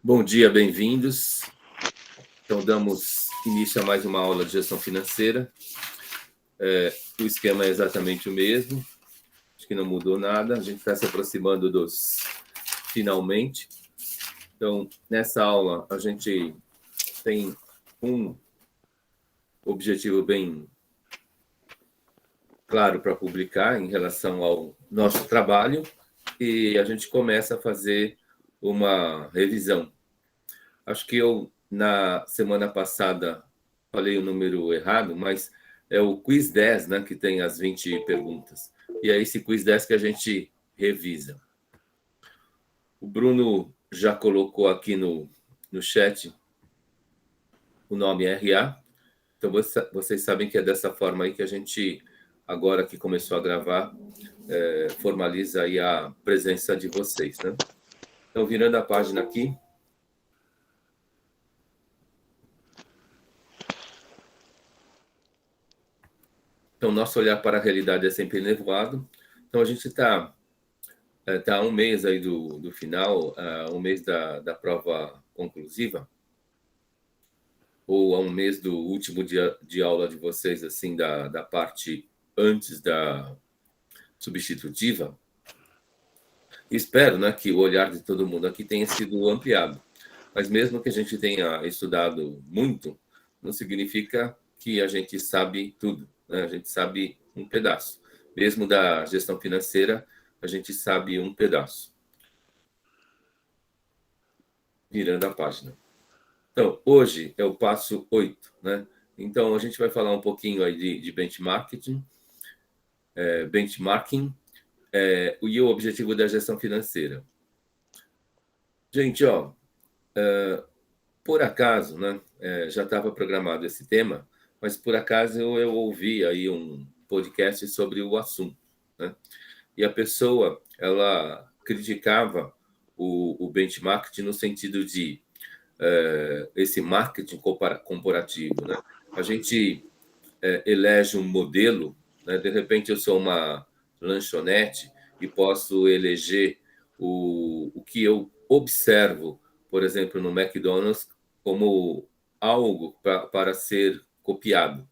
Bom dia, bem-vindos. Então, damos início a mais uma aula de gestão financeira. O esquema é exatamente o mesmo, acho que não mudou nada. A gente está se aproximando dos finalmente. Então, nessa aula, a gente tem um objetivo bem claro para publicar em relação ao nosso trabalho e a gente começa a fazer uma revisão. Acho que eu, na semana passada, falei o número errado, mas é o quiz 10, né, que tem as 20 perguntas. E é esse quiz 10 que a gente revisa. O Bruno já colocou aqui no chat o nome RA. Então, vocês sabem que é dessa forma aí que a gente, agora que começou a gravar, formaliza aí a presença de vocês, né? Então, virando a página aqui. Então, nosso olhar para a realidade é sempre nevoado. Então, a gente está há um mês aí do final, um mês da prova conclusiva, ou há um mês do último dia de aula de vocês, assim, da parte antes da substitutiva. Espero, né, que o olhar de todo mundo aqui tenha sido ampliado. Mas mesmo que a gente tenha estudado muito, não significa que a gente sabe tudo, né? A gente sabe um pedaço. Mesmo da gestão financeira, a gente sabe um pedaço. Virando a página. Então, hoje é o passo 8, né? Então, a gente vai falar um pouquinho aí de benchmarking, e o objetivo da gestão financeira. Gente, por acaso, né, já estava programado esse tema, mas por acaso eu ouvi aí um podcast sobre o assunto, né? E a pessoa, ela criticava o benchmarking no sentido de esse marketing comparativo, né? A gente elege um modelo, né? De repente eu sou uma lanchonete e posso eleger o que eu observo, por exemplo, no McDonald's, como algo para ser copiado.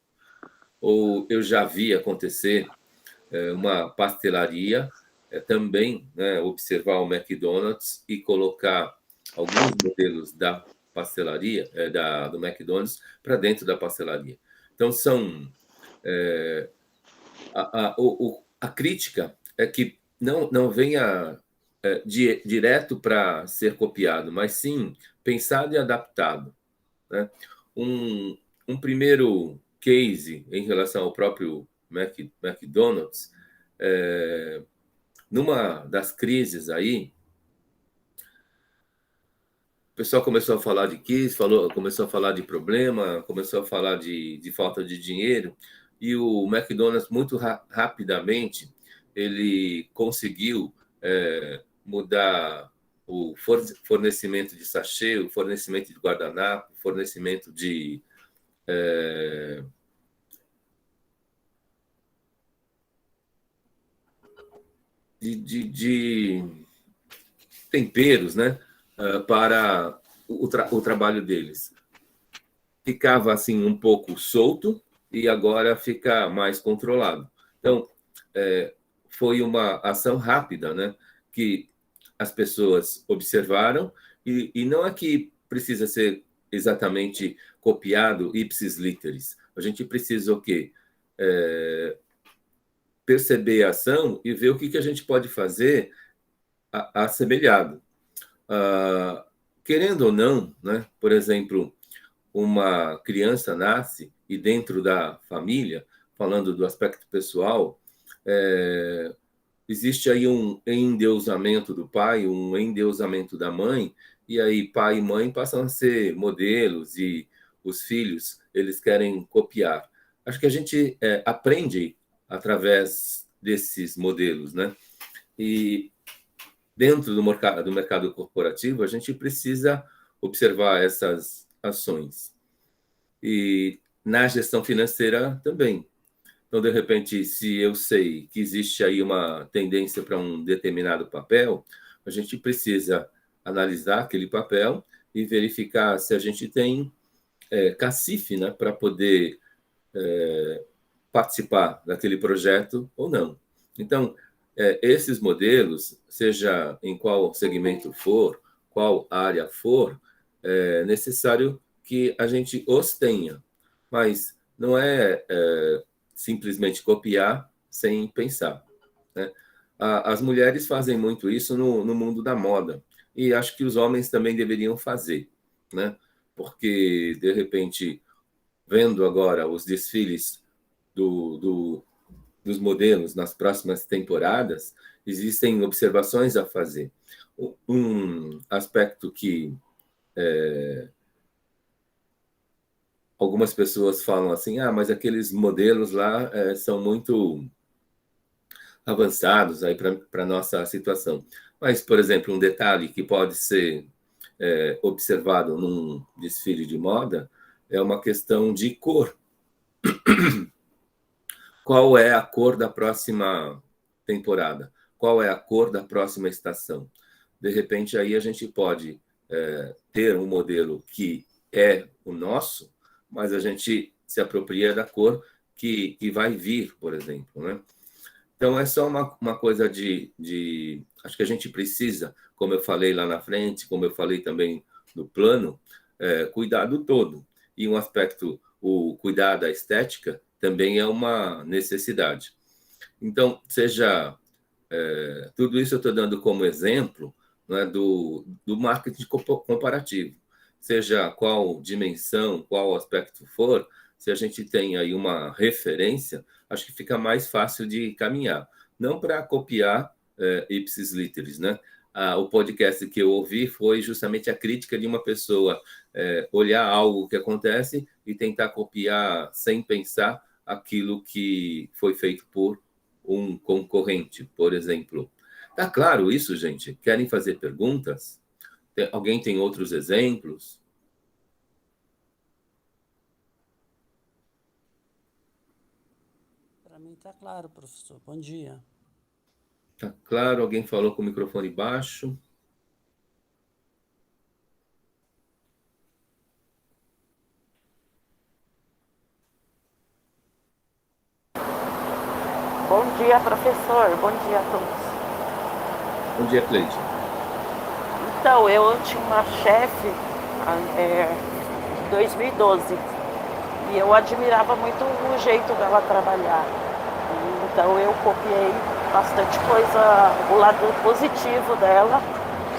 Ou eu já vi acontecer uma pastelaria também, né, observar o McDonald's e colocar alguns modelos da pastelaria, do McDonald's, para dentro da pastelaria. Então, a crítica é que não venha direto para ser copiado, mas sim pensado e adaptado, né? Um primeiro case em relação ao próprio McDonald's, numa das crises aí, o pessoal começou a falar de crise, começou a falar de problema, começou a falar de falta de dinheiro, e o McDonald's, muito rapidamente, ele conseguiu mudar o fornecimento de sachê, o fornecimento de guardanapo, o fornecimento de temperos, né, para o trabalho deles. Ficava assim um pouco solto e agora fica mais controlado. Então, foi uma ação rápida, né, que as pessoas observaram e não é que precisa ser exatamente copiado ipsis literis. A gente precisa o quê? Perceber a ação e ver o que a gente pode fazer assemelhado. Querendo ou não, né? Por exemplo, uma criança nasce e dentro da família, falando do aspecto pessoal, existe aí um endeusamento do pai, um endeusamento da mãe, e aí pai e mãe passam a ser modelos e os filhos, eles querem copiar. Acho que a gente aprende através desses modelos, né? E dentro do mercado corporativo, a gente precisa observar essas ações. E na gestão financeira também. Então, de repente, se eu sei que existe aí uma tendência para um determinado papel, a gente precisa analisar aquele papel e verificar se a gente tem cacife, né, para poder participar daquele projeto ou não. Então, esses modelos, seja em qual segmento for, qual área for, é necessário que a gente os tenha, mas não é simplesmente copiar sem pensar, né? As mulheres fazem muito isso no mundo da moda, e acho que os homens também deveriam fazer, né? Porque, de repente, vendo agora os desfiles dos modelos nas próximas temporadas, existem observações a fazer. Um aspecto que algumas pessoas falam assim, mas aqueles modelos lá são muito avançados aí para a nossa situação. Mas, por exemplo, um detalhe que pode ser observado num desfile de moda é uma questão de cor. Qual é a cor da próxima temporada? Qual é a cor da próxima estação? De repente, aí a gente pode ter um modelo que é o nosso, mas a gente se apropria da cor que vai vir, por exemplo, né? Então, é só uma coisa de... Acho que a gente precisa, como eu falei lá na frente, como eu falei também no plano, cuidar do todo. E um aspecto, o cuidar da estética, também é uma necessidade. Então, tudo isso eu estou dando como exemplo, né, do marketing comparativo. Seja qual dimensão, qual aspecto for, se a gente tem aí uma referência, acho que fica mais fácil de caminhar. Não para copiar ipsis literis, né? O podcast que eu ouvi foi justamente a crítica de uma pessoa olhar algo que acontece e tentar copiar sem pensar aquilo que foi feito por um concorrente, por exemplo. Tá claro isso, gente? Querem fazer perguntas? Alguém tem outros exemplos? Para mim está claro, professor. Bom dia. Tá claro? Alguém falou com o microfone baixo? Bom dia, professor. Bom dia a todos. Bom dia, Cleide. Então, eu tinha uma chefe em 2012 e eu admirava muito o jeito dela trabalhar. Então, eu copiei bastante coisa, o lado positivo dela,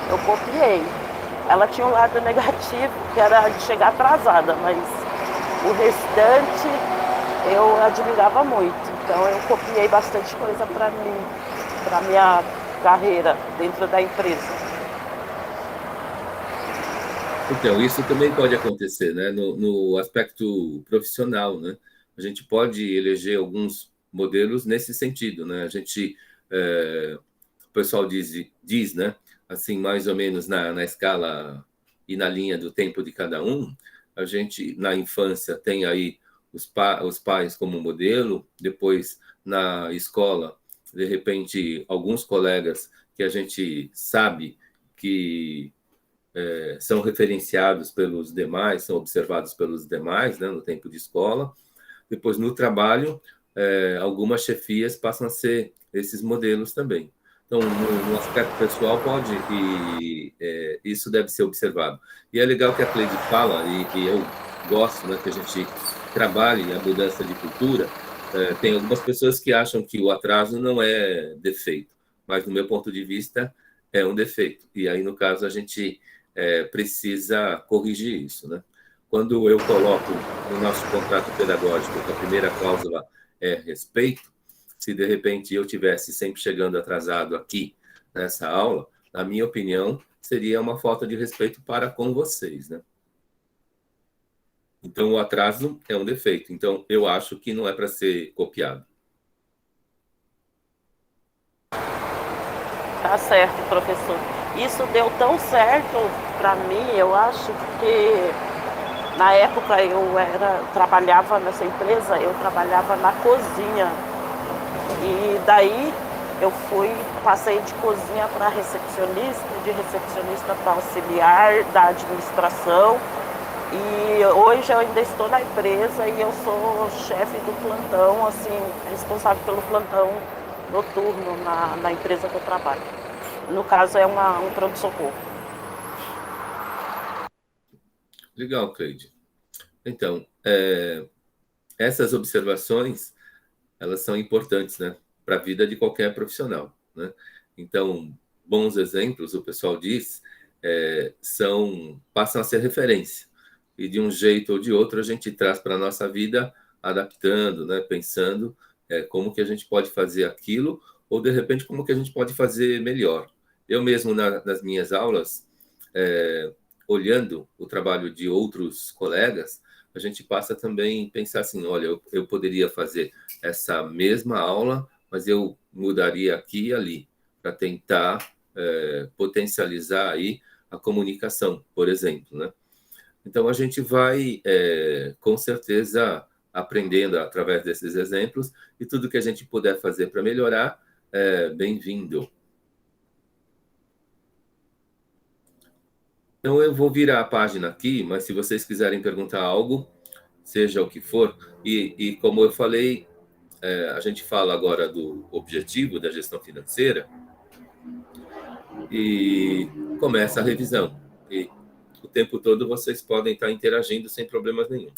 eu copiei. Ela tinha um lado negativo, que era de chegar atrasada, mas o restante eu admirava muito. Então, eu copiei bastante coisa para mim, para minha carreira dentro da empresa. Então, isso também pode acontecer, né? No aspecto profissional, né? A gente pode eleger alguns modelos nesse sentido, né? O pessoal diz, né? Assim, mais ou menos na escala e na linha do tempo de cada um, a gente, na infância, tem aí os pais como modelo, depois, na escola, de repente, alguns colegas que a gente sabe que são referenciados pelos demais, são observados pelos demais, né, no tempo de escola. Depois, no trabalho, algumas chefias passam a ser esses modelos também. Então, no aspecto pessoal, pode, e isso deve ser observado. E é legal que a Cleide fala, e eu gosto, né, que a gente trabalhe a mudança de cultura. Tem algumas pessoas que acham que o atraso não é defeito, mas, no meu ponto de vista, é um defeito. E aí, no caso, a gente precisa corrigir isso, né? Quando eu coloco no nosso contrato pedagógico que a primeira cláusula é respeito, se de repente eu tivesse sempre chegando atrasado aqui nessa aula, na minha opinião, seria uma falta de respeito para com vocês, né? Então, o atraso é um defeito. Então, eu acho que não é para ser copiado. Tá certo, professor. Isso deu tão certo para mim, eu acho que na época eu trabalhava nessa empresa, eu trabalhava na cozinha. E daí Passei de cozinha para recepcionista, de recepcionista para auxiliar da administração. E hoje eu ainda estou na empresa e eu sou chefe do plantão, assim, responsável pelo plantão noturno na empresa que eu trabalho. No caso, é um pronto-socorro. Legal, Cleide. Então, essas observações, elas são importantes, né, para a vida de qualquer profissional, né? Então, bons exemplos, o pessoal diz, passam a ser referência. E de um jeito ou de outro a gente traz para a nossa vida, adaptando, né, pensando como que a gente pode fazer aquilo, ou de repente como que a gente pode fazer melhor. Eu mesmo, nas minhas aulas, olhando o trabalho de outros colegas, a gente passa também a pensar assim, olha, eu poderia fazer essa mesma aula, mas eu mudaria aqui e ali, para tentar potencializar aí a comunicação, por exemplo, né? Então, a gente vai, com certeza, aprendendo através desses exemplos, e tudo que a gente puder fazer para melhorar, bem-vindo. Então, eu vou virar a página aqui, mas se vocês quiserem perguntar algo, seja o que for, e como eu falei, a gente fala agora do objetivo da gestão financeira, e começa a revisão. E o tempo todo vocês podem estar interagindo sem problemas nenhum.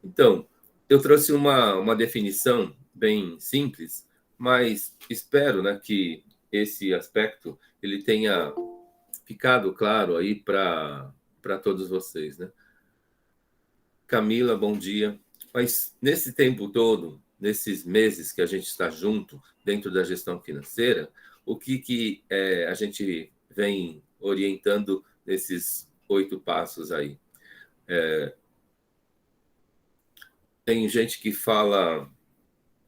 Então, eu trouxe uma definição bem simples, mas espero, né, que esse aspecto ele tenha ficado claro aí para todos vocês, né? Camila, bom dia. Mas nesse tempo todo, nesses meses que a gente está junto dentro da gestão financeira, o que a gente vem orientando nesses 8 passos aí? Tem gente que fala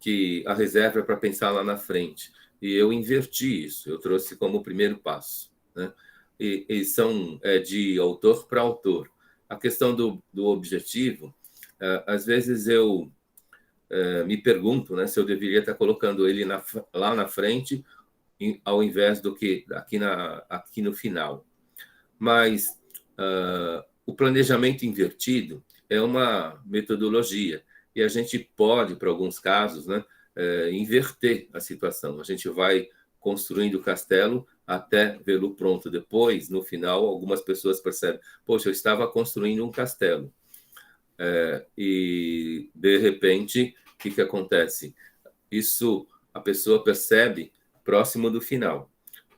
que a reserva é para pensar lá na frente, e eu inverti isso, eu trouxe como primeiro passo, né? E são de autor para autor. A questão do objetivo, às vezes eu me pergunto, né, se eu deveria estar colocando ele lá na frente, ao invés do que aqui no final. Mas o planejamento invertido é uma metodologia, e a gente pode, para alguns casos, né, inverter a situação. A gente vai construindo o castelo até vê-lo pronto. Depois, no final, algumas pessoas percebem, poxa, eu estava construindo um castelo. E, de repente, o que acontece? Isso a pessoa percebe próximo do final.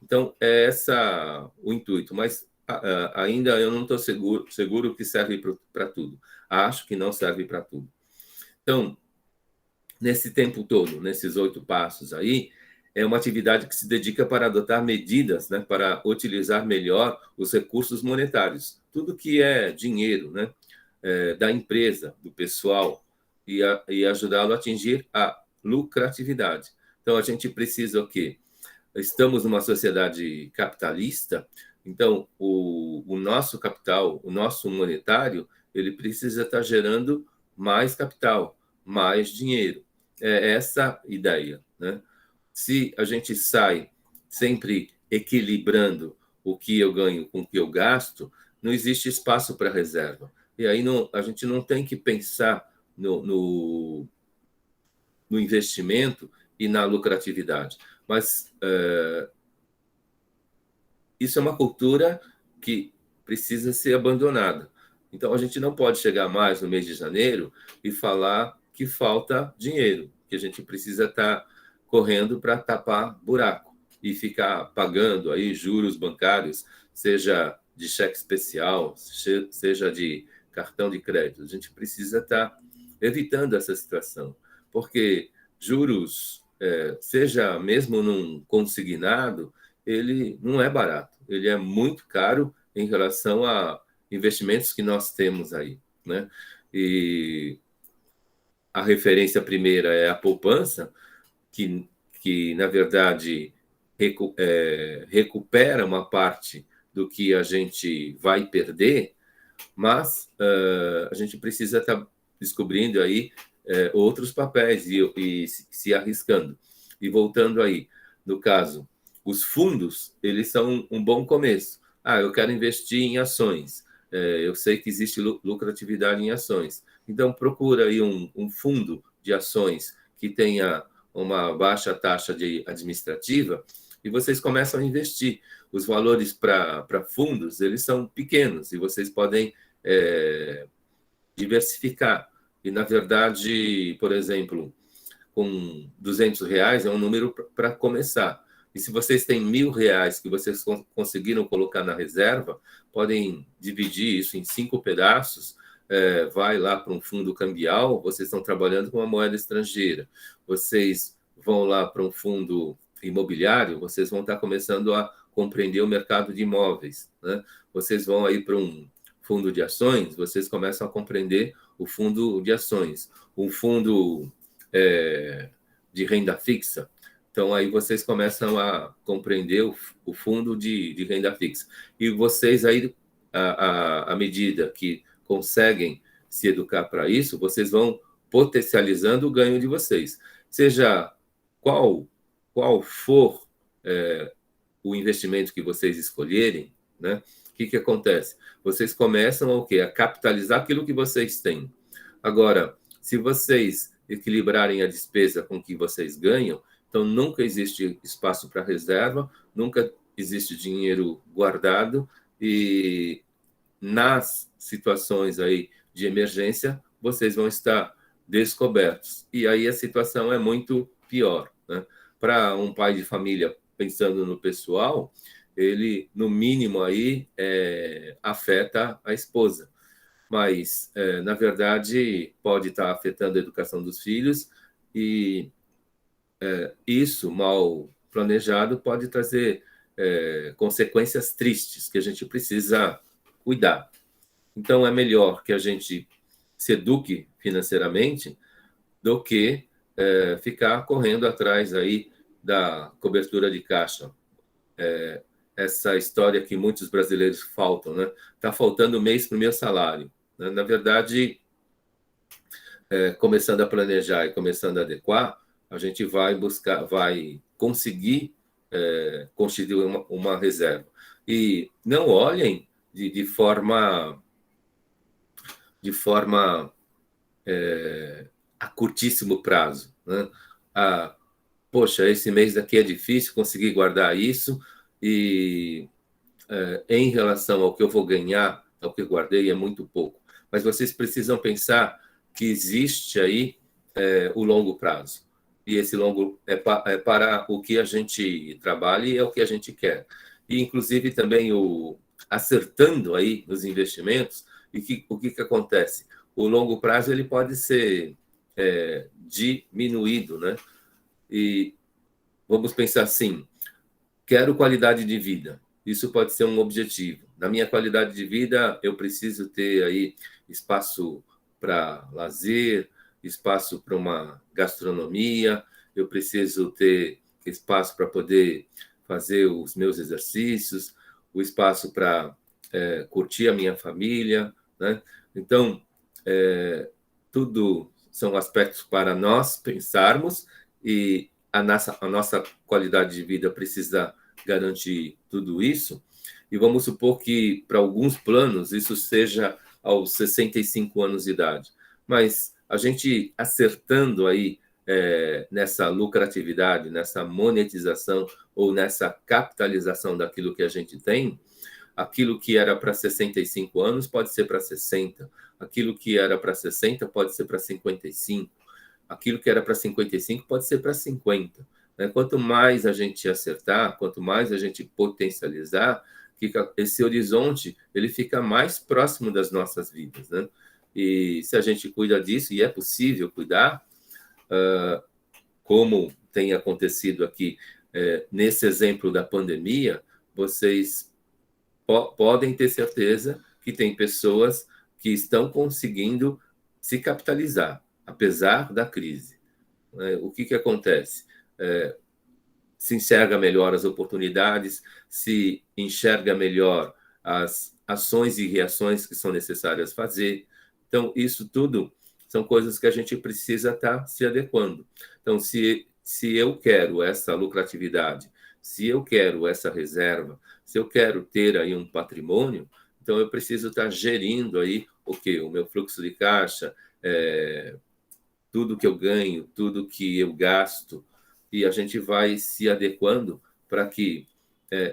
Então, é esse o intuito, mas ainda eu não estou seguro que serve para tudo. Acho que não serve para tudo. Então, nesse tempo todo, nesses 8 passos aí, é uma atividade que se dedica para adotar medidas, né, para utilizar melhor os recursos monetários. Tudo que é dinheiro, né, da empresa, do pessoal, e ajudá-lo a atingir a lucratividade. Então, a gente precisa o quê? Estamos numa sociedade capitalista, então o nosso capital, o nosso monetário, ele precisa estar gerando mais capital, mais dinheiro. É essa a ideia, né? Se a gente sai sempre equilibrando o que eu ganho com o que eu gasto, não existe espaço para reserva. E aí a gente não tem que pensar no investimento e na lucratividade. Mas isso é uma cultura que precisa ser abandonada. Então, a gente não pode chegar mais no mês de janeiro e falar que falta dinheiro, que a gente precisa estar correndo para tapar buraco e ficar pagando aí juros bancários, seja de cheque especial, seja de cartão de crédito. A gente precisa estar evitando essa situação, porque juros, seja mesmo num consignado, ele não é barato, ele é muito caro em relação a investimentos que nós temos aí, né? E a referência primeira é a poupança, que na verdade, recupera uma parte do que a gente vai perder, mas a gente precisa estar descobrindo aí outros papéis e se arriscando. E voltando aí, no caso, os fundos, eles são um bom começo. Eu quero investir em ações. Eu sei que existe lucratividade em ações. Então, procura aí um fundo de ações que tenha uma baixa taxa de administrativa e vocês começam a investir. Os valores para fundos, eles são pequenos e vocês podem diversificar. E, na verdade, por exemplo, com R$ 200 é um número para começar. E se vocês têm R$ 1.000 que vocês conseguiram colocar na reserva, podem dividir isso em 5 pedaços, vai lá para um fundo cambial, vocês estão trabalhando com uma moeda estrangeira. Vocês vão lá para um fundo imobiliário, vocês vão estar começando a compreender o mercado de imóveis, né? Vocês vão aí para um fundo de ações, vocês começam a compreender o fundo de ações. Um fundo de renda fixa, então aí vocês começam a compreender o fundo de renda fixa. E vocês aí, à medida que conseguem se educar para isso, vocês vão potencializando o ganho de vocês. Seja qual for o investimento que vocês escolherem, né? O que acontece? Vocês começam o quê? A capitalizar aquilo que vocês têm. Agora, se vocês equilibrarem a despesa com o que vocês ganham, então nunca existe espaço para reserva, nunca existe dinheiro guardado e nas situações aí de emergência, vocês vão estar descobertos. E aí a situação é muito pior, né? Para um pai de família, pensando no pessoal, ele, no mínimo, aí afeta a esposa. Mas, na verdade, pode estar afetando a educação dos filhos e isso, mal planejado, pode trazer consequências tristes que a gente precisa cuidar. Então, é melhor que a gente se eduque financeiramente do que ficar correndo atrás aí da cobertura de caixa. Essa história que muitos brasileiros faltam, né? Está faltando mês para o meu salário. Né? Na verdade, começando a planejar e começando a adequar, a gente vai conseguir constituir uma reserva. E não olhem de forma a curtíssimo prazo, né? Poxa, esse mês daqui é difícil conseguir guardar isso e em relação ao que eu vou ganhar, ao que eu guardei, é muito pouco. Mas vocês precisam pensar que existe aí o longo prazo. E esse longo é para o que a gente trabalha e é o que a gente quer. E, inclusive, também acertando aí nos investimentos, o que acontece? O longo prazo ele pode ser diminuído, né? E vamos pensar assim, quero qualidade de vida. Isso pode ser um objetivo. Na minha qualidade de vida, eu preciso ter aí espaço para lazer, espaço para uma gastronomia, eu preciso ter espaço para poder fazer os meus exercícios, o espaço para curtir a minha família, né? Então, tudo são aspectos para nós pensarmos e a nossa qualidade de vida precisa garantir tudo isso. E vamos supor que, para alguns planos, isso seja aos 65 anos de idade. Mas a gente acertando aí nessa lucratividade, nessa monetização ou nessa capitalização daquilo que a gente tem, aquilo que era para 65 anos pode ser para 60, aquilo que era para 60 pode ser para 55, aquilo que era para 55 pode ser para 50. Né? Quanto mais a gente acertar, quanto mais a gente potencializar, esse horizonte ele fica mais próximo das nossas vidas. Né? E se a gente cuida disso, e é possível cuidar, como tem acontecido aqui nesse exemplo da pandemia, vocês podem ter certeza que tem pessoas que estão conseguindo se capitalizar, apesar da crise. O que acontece? Se enxerga melhor as oportunidades, se enxerga melhor as ações e reações que são necessárias fazer. Então, isso tudo são coisas que a gente precisa estar se adequando. Então, se se eu quero essa lucratividade, se eu quero essa reserva, se eu quero ter aí um patrimônio, então eu preciso estar gerindo aí o meu fluxo de caixa, tudo que eu ganho, tudo que eu gasto, e a gente vai se adequando para que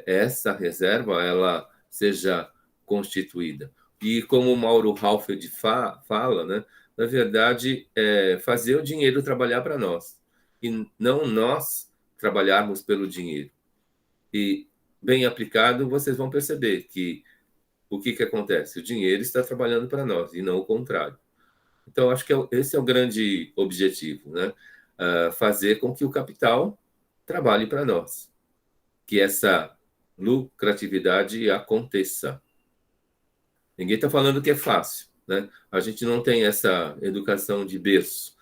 essa reserva ela seja constituída. E como o Mauro Halfeld fala, né, na verdade, fazer o dinheiro trabalhar para nós, e não nós trabalharmos pelo dinheiro. E, bem aplicado, vocês vão perceber que o que acontece? O dinheiro está trabalhando para nós, e não o contrário. Então, acho que esse é o grande objetivo, né? Fazer com que o capital trabalhe para nós, que essa lucratividade aconteça. Ninguém está falando que é fácil, né? A gente não tem essa educação de berço,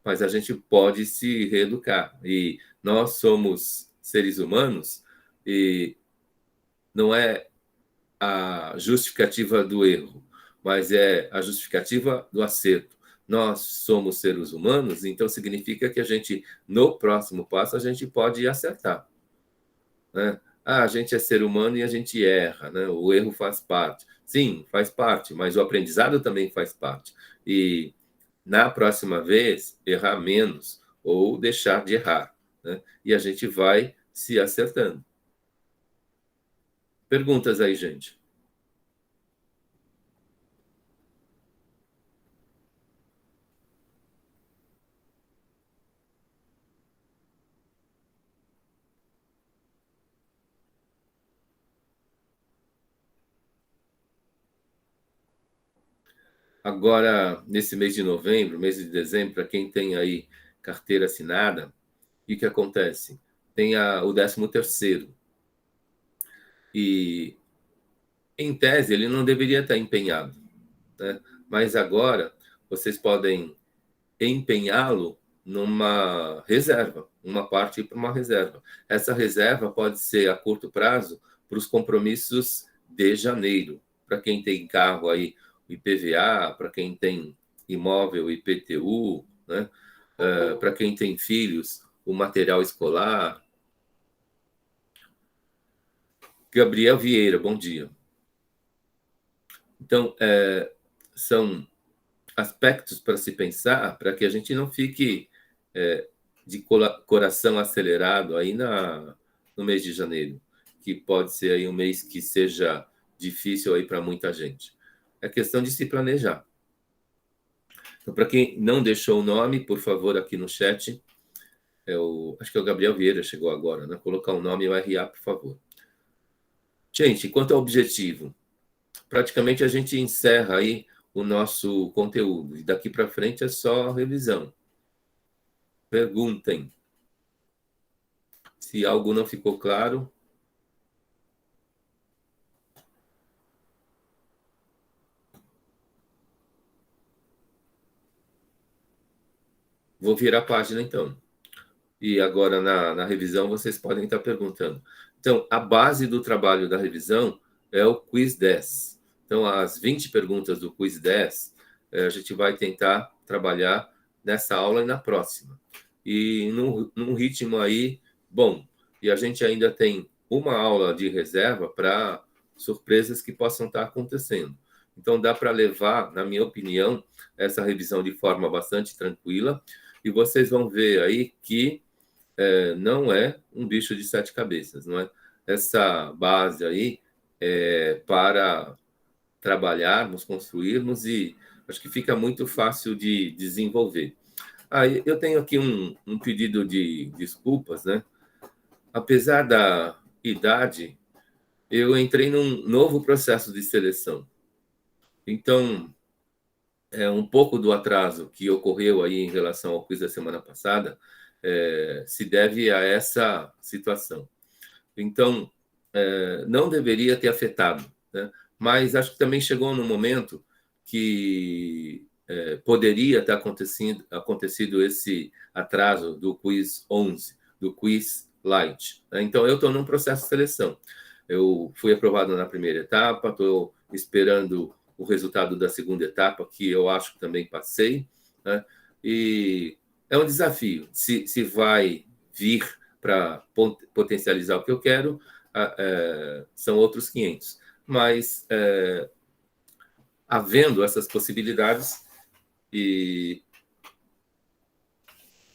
mas a gente pode se reeducar. E nós somos seres humanos e não é a justificativa do erro, mas é a justificativa do acerto. Nós somos seres humanos, então significa que a gente, no próximo passo, a gente pode acertar, né? A gente é ser humano e a gente erra, né? O erro faz parte. Sim, faz parte, mas o aprendizado também faz parte. E na próxima vez, errar menos ou deixar de errar, né? E a gente vai se acertando. Perguntas aí, gente? Agora, nesse mês de novembro, mês de dezembro, para quem tem aí carteira assinada, o que acontece? Tem o 13º. E, em tese, ele não deveria estar empenhado, né? Mas agora, vocês podem empenhá-lo numa reserva, uma parte para uma reserva. Essa reserva pode ser a curto prazo para os compromissos de janeiro. Para quem tem carro aí, o IPVA, para quem tem imóvel, o IPTU, né? Para quem tem filhos, o material escolar. Gabriel Vieira, bom dia. Então, são aspectos para se pensar para que a gente não fique de coração acelerado aí no mês de janeiro, que pode ser aí um mês que seja difícil aí para muita gente. É questão de se planejar. Então, para quem não deixou o nome, por favor, aqui no chat, acho que é o Gabriel Vieira, chegou agora, né? Colocar o nome e o RA, por favor. Gente, quanto ao objetivo, praticamente a gente encerra aí o nosso conteúdo. E daqui para frente é só revisão. Perguntem. Se algo não ficou claro. Vou virar a página, então. E agora, na revisão, vocês podem estar perguntando. Então, a base do trabalho da revisão é o Quiz 10. Então, as 20 perguntas do Quiz 10, a gente vai tentar trabalhar nessa aula e na próxima. E num ritmo aí bom. E a gente ainda tem uma aula de reserva para surpresas que possam estar acontecendo. Então, dá para levar, na minha opinião, essa revisão de forma bastante tranquila. E vocês vão ver aí que não é um bicho de 7 cabeças, não é? Essa base aí é para trabalharmos, construirmos e acho que fica muito fácil de desenvolver. Eu tenho aqui um pedido de desculpas, né? Apesar da idade, eu entrei num novo processo de seleção. Então, um pouco do atraso que ocorreu aí em relação ao quiz da semana passada se deve a essa situação. Então, não deveria ter afetado, né? Mas acho que também chegou num momento que poderia ter acontecido esse atraso do quiz 11, do quiz light, né? Então, eu estou num processo de seleção. Eu fui aprovado na primeira etapa, estou esperando o resultado da segunda etapa, que eu acho que também passei, né? E é um desafio. Se vai vir para potencializar o que eu quero, são outros 500. Mas, havendo essas possibilidades, e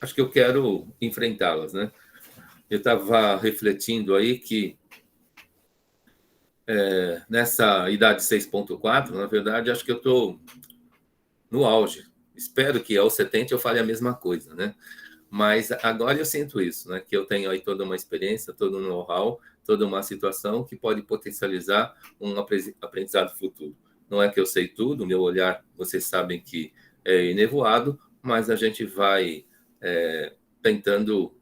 acho que eu quero enfrentá-las, né? Eu estava refletindo aí que nessa idade 6.4, na verdade, acho que eu estou no auge. Espero que aos 70 eu fale a mesma coisa, né? Mas agora eu sinto isso, né? Que eu tenho aí toda uma experiência, todo um know-how, toda uma situação que pode potencializar um aprendizado futuro. Não é que eu sei tudo, meu olhar, vocês sabem que é inevoado, mas a gente vai tentando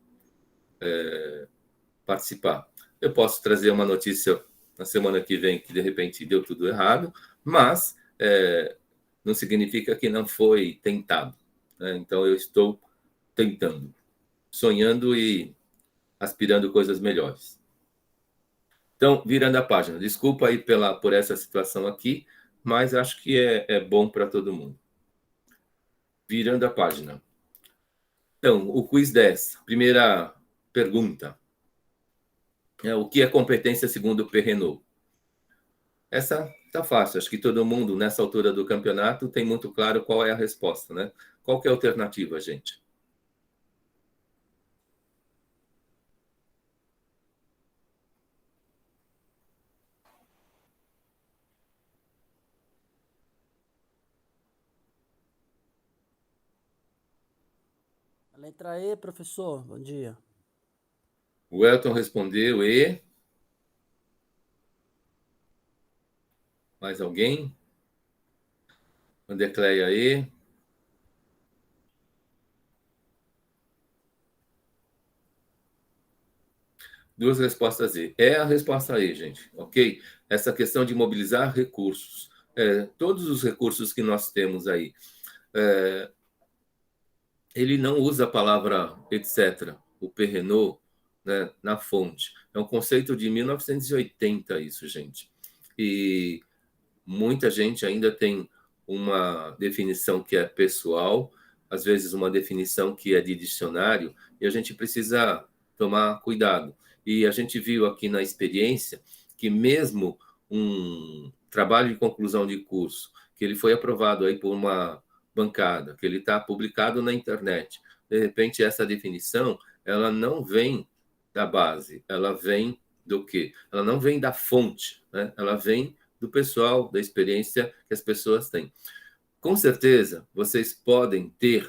participar. Eu posso trazer uma notícia na semana que vem que, de repente, deu tudo errado, mas não significa que não foi tentado, né? Então, eu estou tentando, sonhando e aspirando coisas melhores. Então, virando a página. Desculpa aí por essa situação aqui, mas acho que é bom para todo mundo. Virando a página. Então, o quiz 10. Primeira pergunta. O que é competência segundo o Perrenot? Essa tá fácil. Acho que todo mundo, nessa altura do campeonato, tem muito claro qual é a resposta, né? Qual que é a alternativa, gente? A letra E, professor, bom dia. O Elton respondeu e... Mais alguém? Andecleia e... Duas respostas E. É a resposta E, gente, ok? Essa questão de mobilizar recursos. Todos os recursos que nós temos aí. Ele não usa a palavra etc., o Perrenot, né, na fonte. É um conceito de 1980 isso, gente. E muita gente ainda tem uma definição que é pessoal, às vezes uma definição que é de dicionário, e a gente precisa tomar cuidado. E a gente viu aqui na experiência que mesmo um trabalho de conclusão de curso, que ele foi aprovado aí por uma bancada, que ele está publicado na internet, de repente essa definição, ela não vem da base, ela vem do quê? Ela não vem da fonte, né? Ela vem do pessoal, da experiência que as pessoas têm. Com certeza, vocês podem ter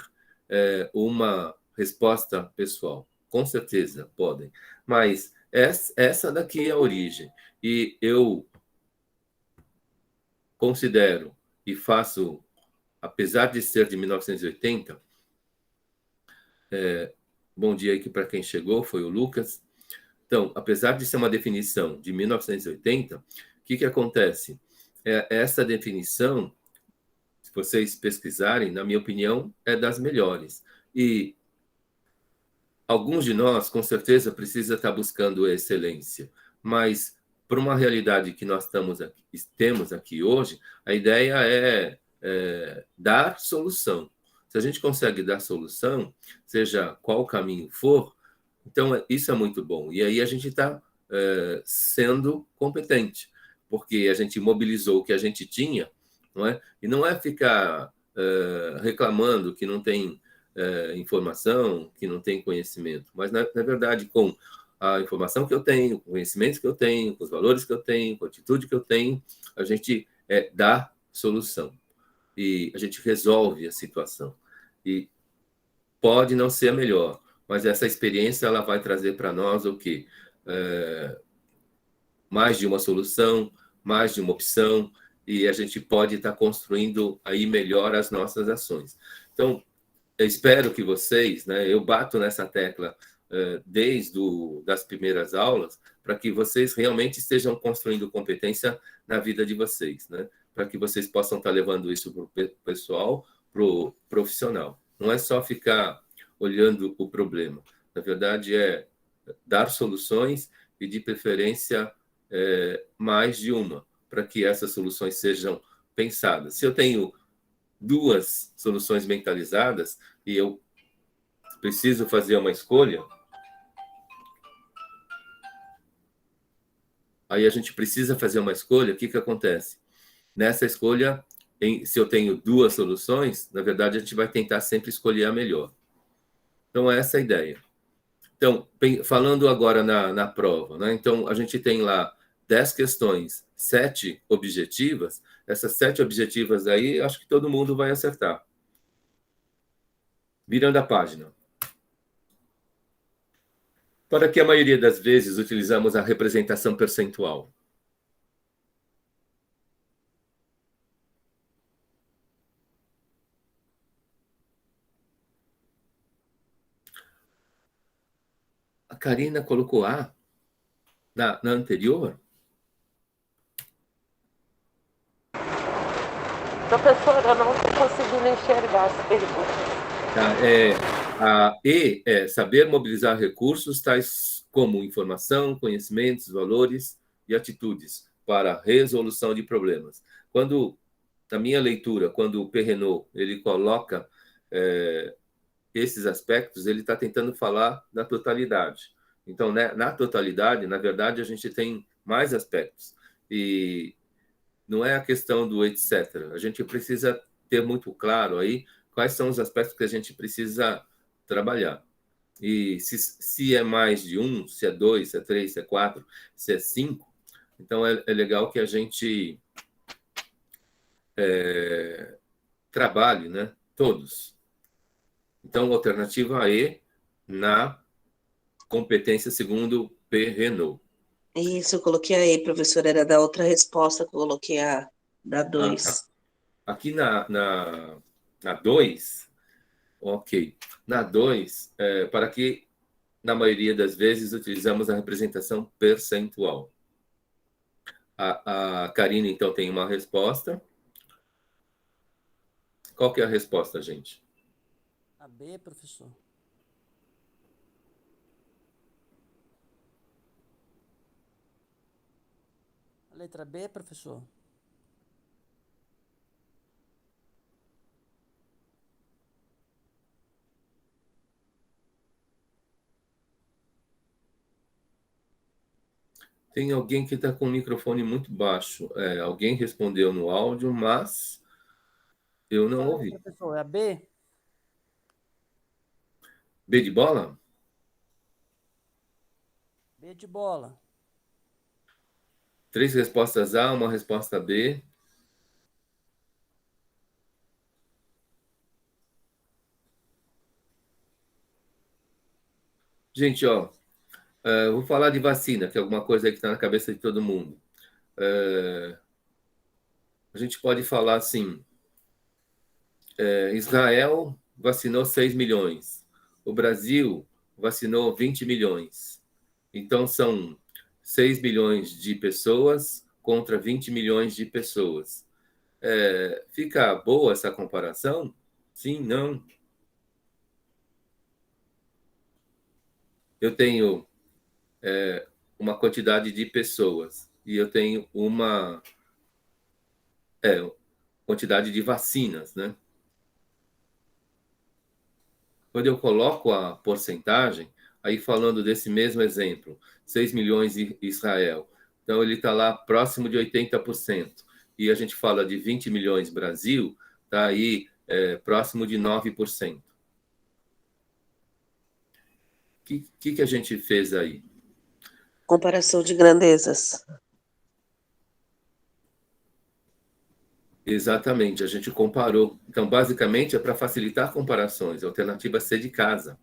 uma resposta pessoal. Com certeza, podem. Mas essa daqui é a origem. E eu considero e faço, apesar de ser de 1980, bom dia aqui para quem chegou, foi o Lucas. Então, apesar de ser uma definição de 1980, o que acontece? Essa definição, se vocês pesquisarem, na minha opinião, é das melhores. E alguns de nós, com certeza, precisa estar buscando excelência, mas para uma realidade que nós temos aqui hoje, a ideia é dar solução. Se a gente consegue dar solução, seja qual caminho for, então isso é muito bom. E aí a gente está sendo competente, porque a gente mobilizou o que a gente tinha, não é? E não é ficar reclamando que não tem informação, que não tem conhecimento, mas na verdade, com a informação que eu tenho, com o conhecimento que eu tenho, com os valores que eu tenho, com a atitude que eu tenho, a gente dá solução e a gente resolve a situação. E pode não ser a melhor, mas essa experiência ela vai trazer para nós o quê? Mais de uma solução, mais de uma opção, e a gente pode estar construindo aí melhor as nossas ações. Então, eu espero que vocês, né, eu bato nessa tecla desde das primeiras aulas, para que vocês realmente estejam construindo competência na vida de vocês, né, para que vocês possam estar levando isso para o pessoal, para o profissional. Não é só ficar olhando o problema. Na verdade, é dar soluções e, de preferência, mais de uma, para que essas soluções sejam pensadas. Se eu tenho duas soluções mentalizadas e eu preciso fazer uma escolha, aí a gente precisa fazer uma escolha, o que acontece? Nessa escolha, se eu tenho duas soluções, na verdade, a gente vai tentar sempre escolher a melhor. Então, essa é a ideia. Então, falando agora na prova, né? Então, a gente tem lá 10 questões, 7 objetivas. Essas 7 objetivas aí, acho que todo mundo vai acertar. Virando a página. Para que a maioria das vezes utilizamos a representação percentual? A Karina colocou A na anterior? Professora, eu não estou conseguindo enxergar as perguntas. Tá, a E é saber mobilizar recursos tais como informação, conhecimentos, valores e atitudes para a resolução de problemas. Quando, na minha leitura, quando o Perrenot ele coloca esses aspectos, ele está tentando falar da totalidade. Então, né, na totalidade, na verdade, a gente tem mais aspectos. E não é a questão do etc. A gente precisa ter muito claro aí quais são os aspectos que a gente precisa trabalhar. E se é mais de um, se é dois, se é três, se é quatro, se é cinco, então é legal que a gente trabalhe, né? Todos. Então, alternativa E na competência segundo Perrenot. Isso, eu coloquei aí, professora, era da outra resposta que eu coloquei a da Tá. 2. Aqui na 2, ok. Na 2, para que, na maioria das vezes, utilizamos a representação percentual. A Karina, então, tem uma resposta. Qual que é a resposta, gente? A B, professor. A letra B, professor. Tem alguém que está com o microfone muito baixo. Alguém respondeu no áudio, mas eu não ouvi. Professor, é a B? B de bola? B de bola. 3 respostas A, uma resposta B. Gente, ó, vou falar de vacina, que é alguma coisa aí que está na cabeça de todo mundo. A gente pode falar assim: Israel vacinou 6 milhões, o Brasil vacinou 20 milhões. Então, são 6 milhões de pessoas contra 20 milhões de pessoas. Fica boa essa comparação? Sim, não? Eu tenho uma quantidade de pessoas e eu tenho uma quantidade de vacinas, né? Quando eu coloco a porcentagem, aí falando desse mesmo exemplo, 6 milhões em Israel, então ele está lá próximo de 80%. E a gente fala de 20 milhões Brasil, está aí próximo de 9%. O que a gente fez aí? Comparação de grandezas. Exatamente, a gente comparou. Então, basicamente, é para facilitar comparações. A alternativa C de casa.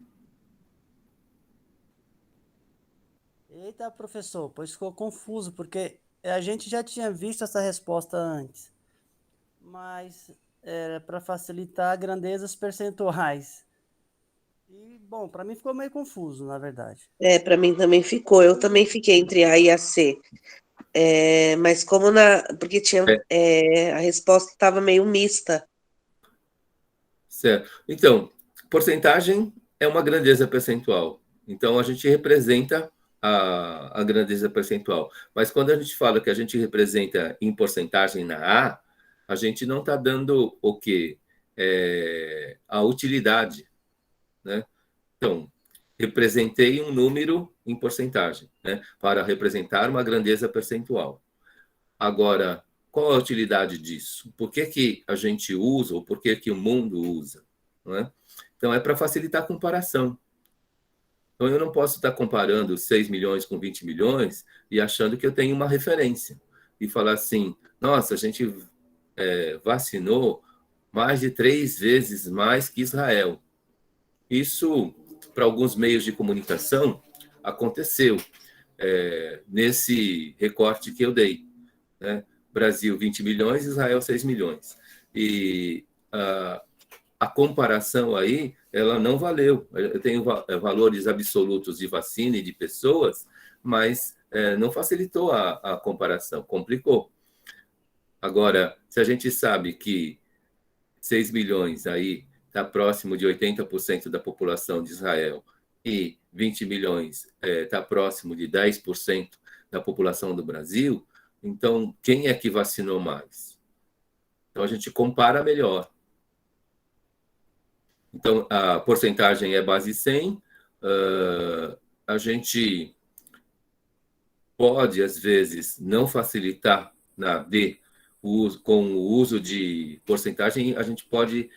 Eita, professor, pois ficou confuso, porque a gente já tinha visto essa resposta antes, mas era para facilitar grandezas percentuais. E, bom, para mim ficou meio confuso, na verdade. Para mim também ficou. Eu também fiquei entre A e a C. Mas como porque tinha a resposta estava meio mista. Certo. Então, porcentagem é uma grandeza percentual. Então, a gente representa a grandeza percentual. Mas quando a gente fala que a gente representa em porcentagem na A, a gente não está dando o quê? A utilidade, né? Então, representei um número em porcentagem, né, para representar uma grandeza percentual. Agora, qual a utilidade disso? Por que a gente usa, ou por que o mundo usa? Não é? Então, é para facilitar a comparação. Então, eu não posso estar comparando 6 milhões com 20 milhões e achando que eu tenho uma referência. E falar assim, nossa, a gente vacinou mais de 3 vezes mais que Israel. Isso, para alguns meios de comunicação, aconteceu nesse recorte que eu dei, né? Brasil, 20 milhões, Israel, 6 milhões. E a comparação aí, ela não valeu. Eu tenho valores absolutos de vacina e de pessoas, mas não facilitou a comparação, complicou. Agora, se a gente sabe que 6 milhões aí está próximo de 80% da população de Israel e 20 milhões está próximo de 10% da população do Brasil, então quem é que vacinou mais? Então a gente compara melhor. Então a porcentagem é base 100, a gente pode às vezes não facilitar com o uso de porcentagem, a gente pode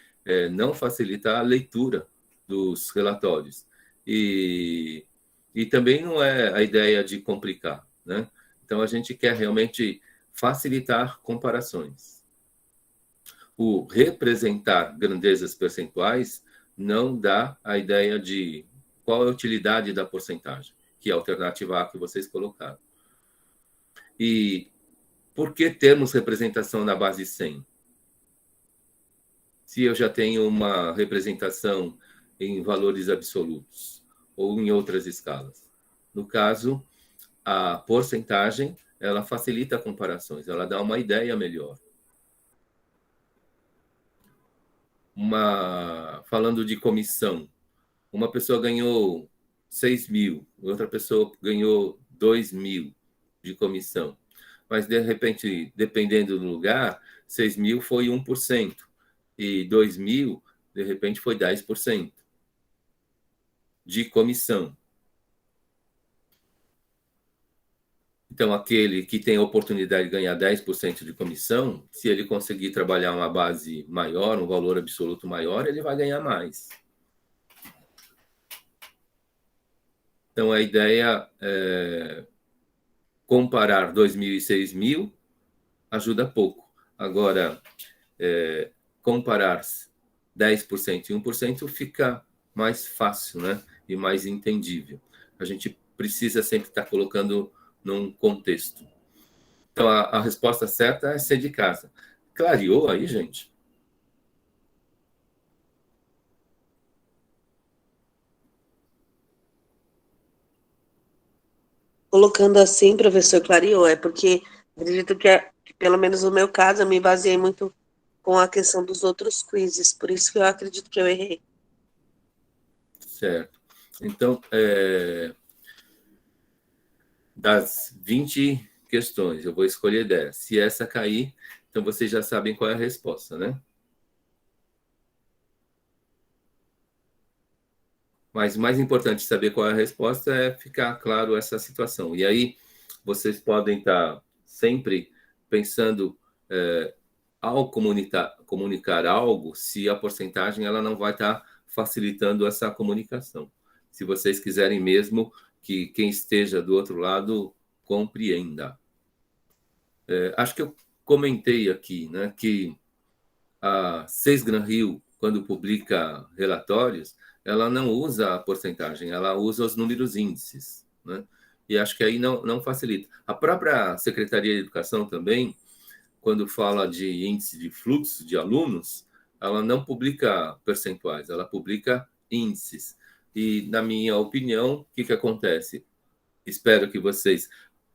não facilitar a leitura dos relatórios. E também não é a ideia de complicar, né? Então, a gente quer realmente facilitar comparações. O representar grandezas percentuais não dá a ideia de qual é a utilidade da porcentagem, que é a alternativa A que vocês colocaram. E por que termos representação na base 100? Se eu já tenho uma representação em valores absolutos ou em outras escalas. No caso, a porcentagem, ela facilita comparações, ela dá uma ideia melhor. Falando de comissão, uma pessoa ganhou 6 mil, outra pessoa ganhou 2 mil de comissão. Mas, de repente, dependendo do lugar, 6 mil foi 1%, e 2 mil, de repente, foi 10% de comissão. Então, aquele que tem a oportunidade de ganhar 10% de comissão, se ele conseguir trabalhar uma base maior, um valor absoluto maior, ele vai ganhar mais. Então, a ideia é comparar 2 mil e 6 mil ajuda pouco. Agora, comparar 10% e 1% fica mais fácil, né? E mais entendível. A gente precisa sempre estar colocando num contexto. Então, a resposta certa é ser de casa. Clareou aí, gente? Colocando assim, professor, clareou, porque acredito que, pelo menos no meu caso, eu me baseei muito com a questão dos outros quizzes, por isso que eu acredito que eu errei. Certo. Então, das 20 questões, eu vou escolher 10. Se essa cair, então vocês já sabem qual é a resposta, né? Mas o mais importante saber qual é a resposta é ficar claro essa situação. E aí, vocês podem estar sempre pensando, ao comunicar algo, se a porcentagem ela não vai estar facilitando essa comunicação. Se vocês quiserem mesmo que quem esteja do outro lado compreenda. Acho que eu comentei aqui, né, que a Seisgram Hill, quando publica relatórios, ela não usa a porcentagem, ela usa os números índices, né? E acho que aí não facilita. A própria Secretaria de Educação também, quando fala de índice de fluxo de alunos, ela não publica percentuais, ela publica índices. E, na minha opinião, o que acontece? Espero que vocês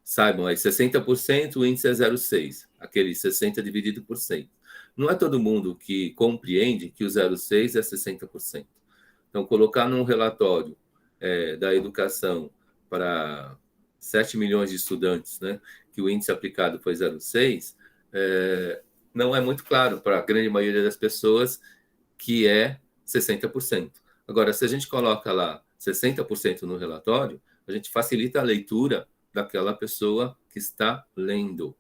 saibam, aí 60% o índice é 0,6, aquele 60 dividido por 100. Não é todo mundo que compreende que o 0,6 é 60%. Então, colocar num relatório da educação para 7 milhões de estudantes, né, que o índice aplicado foi 0,6, não é muito claro para a grande maioria das pessoas que é 60%. Agora, se a gente coloca lá 60% no relatório, A gente facilita a leitura daquela pessoa que está lendo.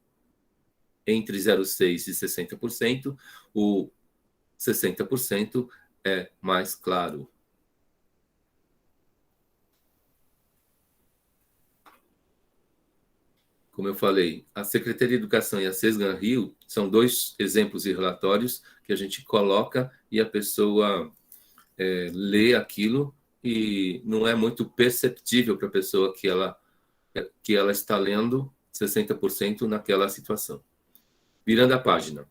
Entre 0,6% e 60%, o 60% é mais claro. Como eu falei, a Secretaria de Educação e a Sesgan Rio são 2 exemplos de relatórios que a gente coloca e a pessoa lê aquilo e não é muito perceptível para a pessoa que ela está lendo 60% naquela situação. Virando a página.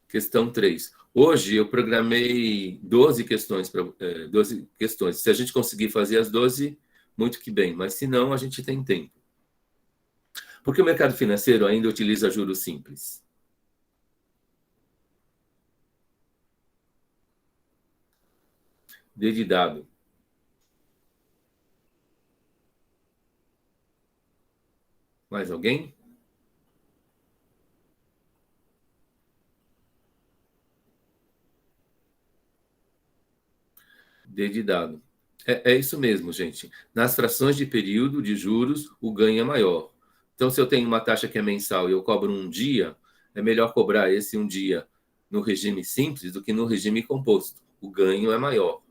Questão 3. Hoje eu programei 12 questões. 12 questões. Se a gente conseguir fazer as 12, muito que bem. Mas se não, a gente tem tempo. Porque o mercado financeiro ainda utiliza juros simples. D de dado. Mais alguém? D de dado. É isso mesmo, gente. Nas frações de período de juros, o ganho é maior. Então, se eu tenho uma taxa que é mensal e eu cobro um dia, é melhor cobrar esse um dia no regime simples do que no regime composto. O ganho é maior.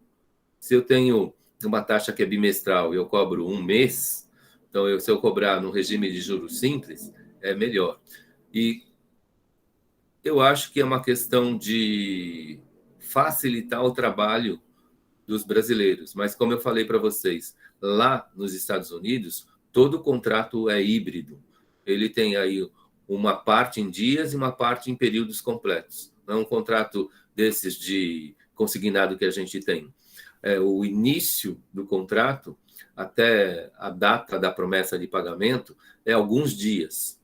Se eu tenho uma taxa que é bimestral e eu cobro um mês, então, se eu cobrar no regime de juros simples, é melhor. E eu acho que é uma questão de facilitar o trabalho dos brasileiros. Mas, como eu falei para vocês, lá nos Estados Unidos, todo contrato é híbrido. Ele tem aí uma parte em dias e uma parte em períodos completos. Não é um contrato desses de consignado que a gente tem. O início do contrato, até a data da promessa de pagamento, é alguns dias.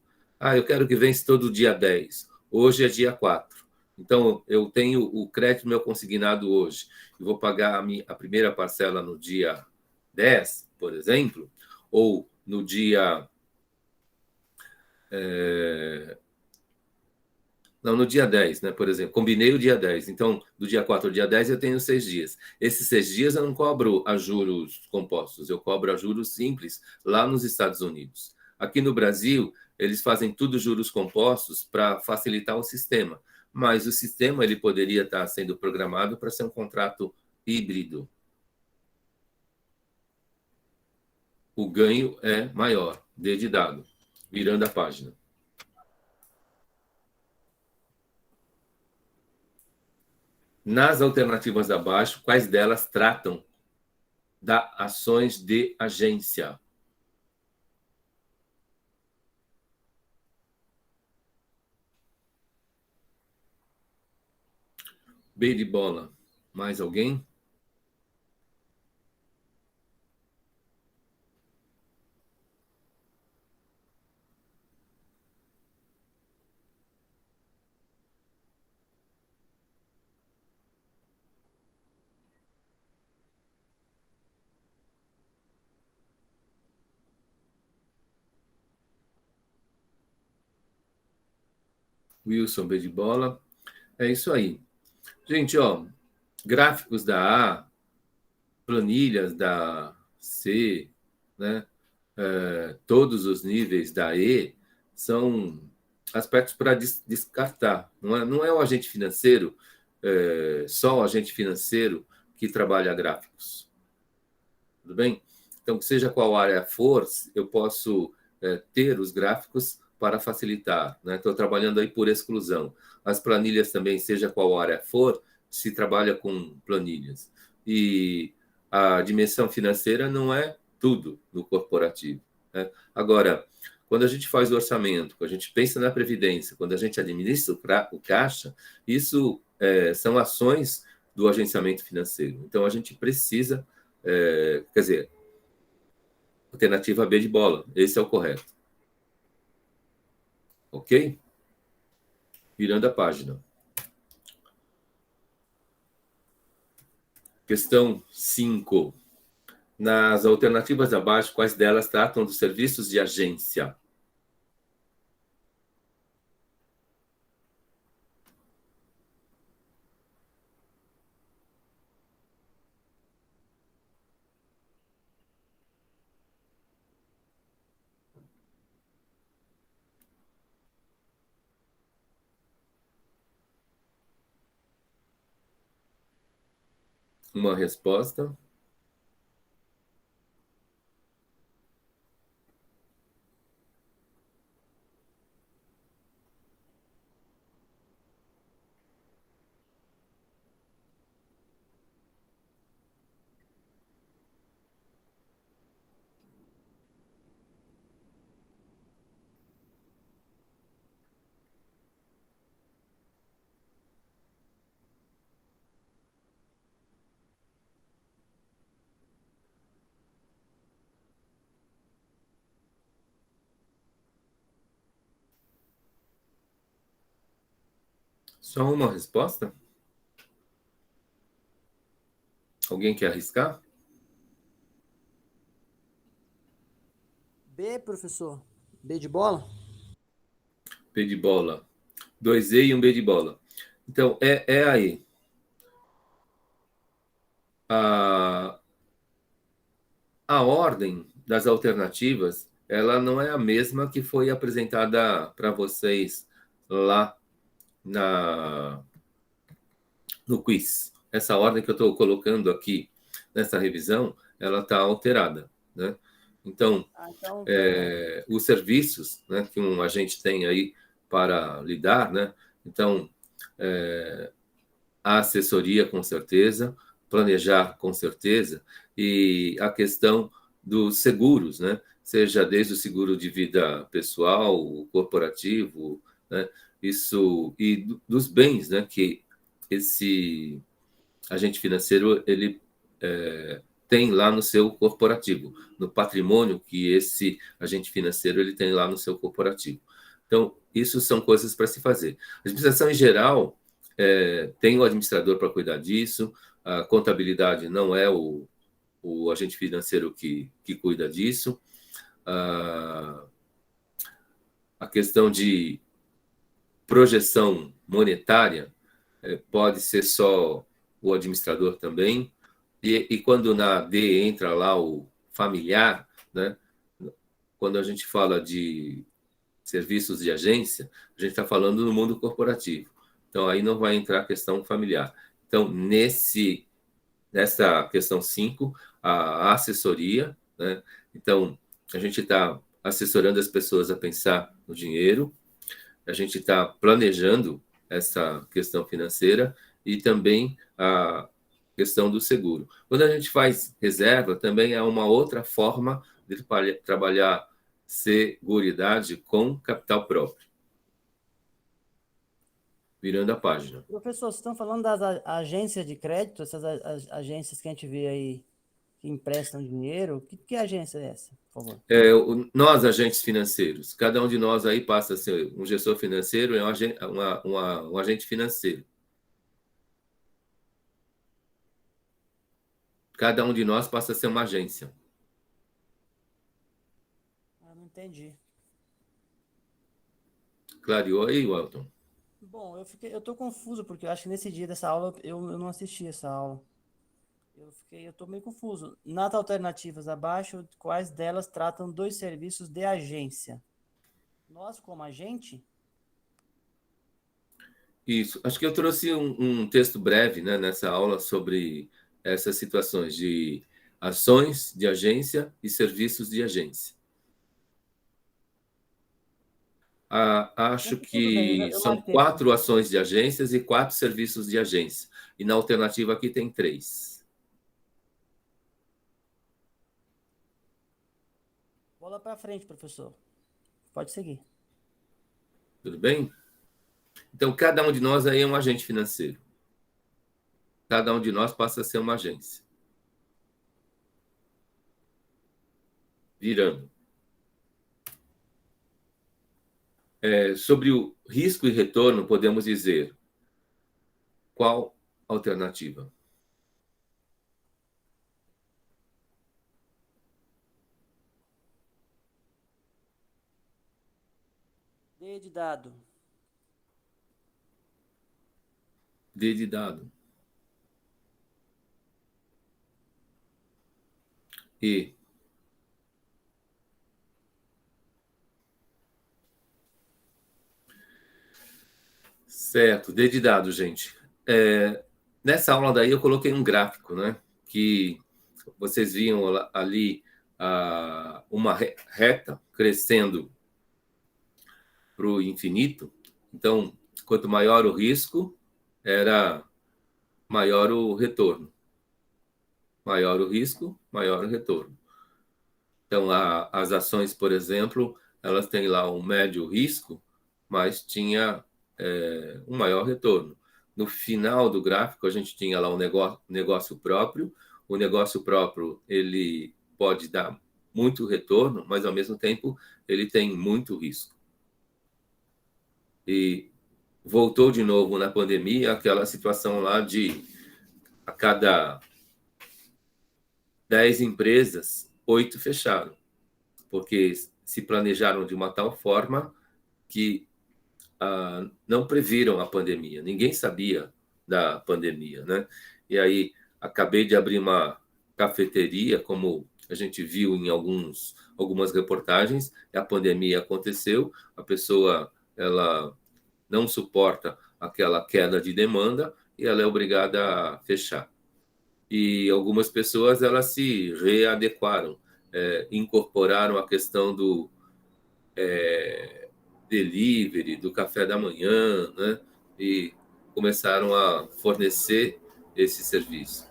Eu quero que vence todo dia 10. Hoje é dia 4. Então, eu tenho o crédito meu consignado hoje e vou pagar a primeira parcela no dia 10, por exemplo, ou no dia... Não, no dia 10, né? Por exemplo, combinei o dia 10. Então, do dia 4 ao dia 10, eu tenho 6 dias. Esses 6 dias eu não cobro a juros compostos, eu cobro a juros simples lá nos Estados Unidos. Aqui no Brasil, eles fazem tudo juros compostos para facilitar o sistema. Mas o sistema ele poderia estar sendo programado para ser um contrato híbrido. O ganho é maior, D de dado. Virando a página. Nas alternativas abaixo, quais delas tratam das ações de agência? B de bola. Mais alguém? Wilson, B de bola. É isso aí. Gente, gráficos da A, planilhas da C, né? Todos os níveis da E são aspectos para descartar. Não é o agente financeiro, só o agente financeiro que trabalha gráficos. Tudo bem? Então, seja qual área for, eu posso ter os gráficos para facilitar. Né? Estou trabalhando aí por exclusão. As planilhas também, seja qual área for, se trabalha com planilhas. E a dimensão financeira não é tudo no corporativo. Né? Agora, quando a gente faz o orçamento, quando a gente pensa na previdência, quando a gente administra o caixa, isso são ações do agenciamento financeiro. Então, a gente precisa, quer dizer, alternativa B de bola, esse é o correto. Ok? Virando a página. Questão 5. Nas alternativas abaixo, quais delas tratam dos serviços de agência? uma resposta. Só uma resposta? Alguém quer arriscar? B, professor. B de bola? B de bola. 2E e um B de bola. Então, é aí. A ordem das alternativas, ela não é a mesma que foi apresentada para vocês lá no quiz. Essa ordem que eu estou colocando aqui nessa revisão, ela está alterada, né? Então, Então, os serviços, né, que um agente tem aí para lidar, né? Então, a assessoria, com certeza, planejar, com certeza, e a questão dos seguros, né? Seja desde o seguro de vida pessoal, corporativo, né? Isso, e dos bens, né? Que esse agente financeiro ele tem lá no seu corporativo, no patrimônio que esse agente financeiro ele tem lá no seu corporativo. Então, isso são coisas para se fazer. A administração em geral tem o administrador para cuidar disso, a contabilidade não é o agente financeiro que cuida disso, a questão de projeção monetária pode ser só o administrador também, e quando na D entra lá o familiar, né? Quando a gente fala de serviços de agência, a gente está falando no mundo corporativo. Então, aí não vai entrar a questão familiar. Então, nessa questão 5, a assessoria, né? Então, a gente está assessorando as pessoas a pensar no dinheiro, a gente está planejando essa questão financeira e também a questão do seguro. Quando a gente faz reserva, também é uma outra forma de trabalhar seguridade com capital próprio. Virando a página. professor, vocês estão falando das agências de crédito, essas agências que a gente vê aí que emprestam dinheiro. Que agência é essa, por favor? Nós, agentes financeiros, cada um de nós aí passa a ser um gestor financeiro, é um agente financeiro. Cada um de nós passa a ser uma agência. Não entendi. Clareou aí, Walton? Bom, eu tô confuso, porque eu acho que nesse dia dessa aula eu não assisti essa aula. Eu tô meio confuso. Nas alternativas abaixo, quais delas tratam dos serviços de agência? Nós, como agente? Isso. Acho que eu trouxe um texto breve, né, nessa aula sobre essas situações de ações de agência e serviços de agência. Acho Tudo bem, que eu são marquei. 4 ações de agências e 4 serviços de agência. E na alternativa aqui tem 3. Bola para frente, professor. Pode seguir. Tudo bem? Então, cada um de nós aí é um agente financeiro. Cada um de nós passa a ser uma agência. Virando. Sobre o risco e retorno, podemos dizer qual alternativa? D de dado. D de dado. E. Certo, D de dado, gente. nessa aula daí eu coloquei um gráfico, né? Que vocês viam ali uma reta crescendo para o infinito. Então, quanto maior o risco, era maior o retorno. Maior o risco, maior o retorno. Então, as ações, por exemplo, elas têm lá um médio risco, mas tinha um maior retorno. No final do gráfico, a gente tinha lá um negócio próprio. O negócio próprio, ele pode dar muito retorno, mas, ao mesmo tempo, ele tem muito risco. E voltou de novo na pandemia aquela situação lá de a cada 10 empresas, 8 fecharam, porque se planejaram de uma tal forma que não previram a pandemia. Ninguém sabia da pandemia, né? E aí acabei de abrir uma cafeteria, como a gente viu em algumas reportagens. A pandemia aconteceu, a pessoa ela não suporta aquela queda de demanda e ela é obrigada a fechar. E algumas pessoas elas se readequaram, incorporaram a questão do delivery, do café da manhã, né? E começaram a fornecer esse serviço.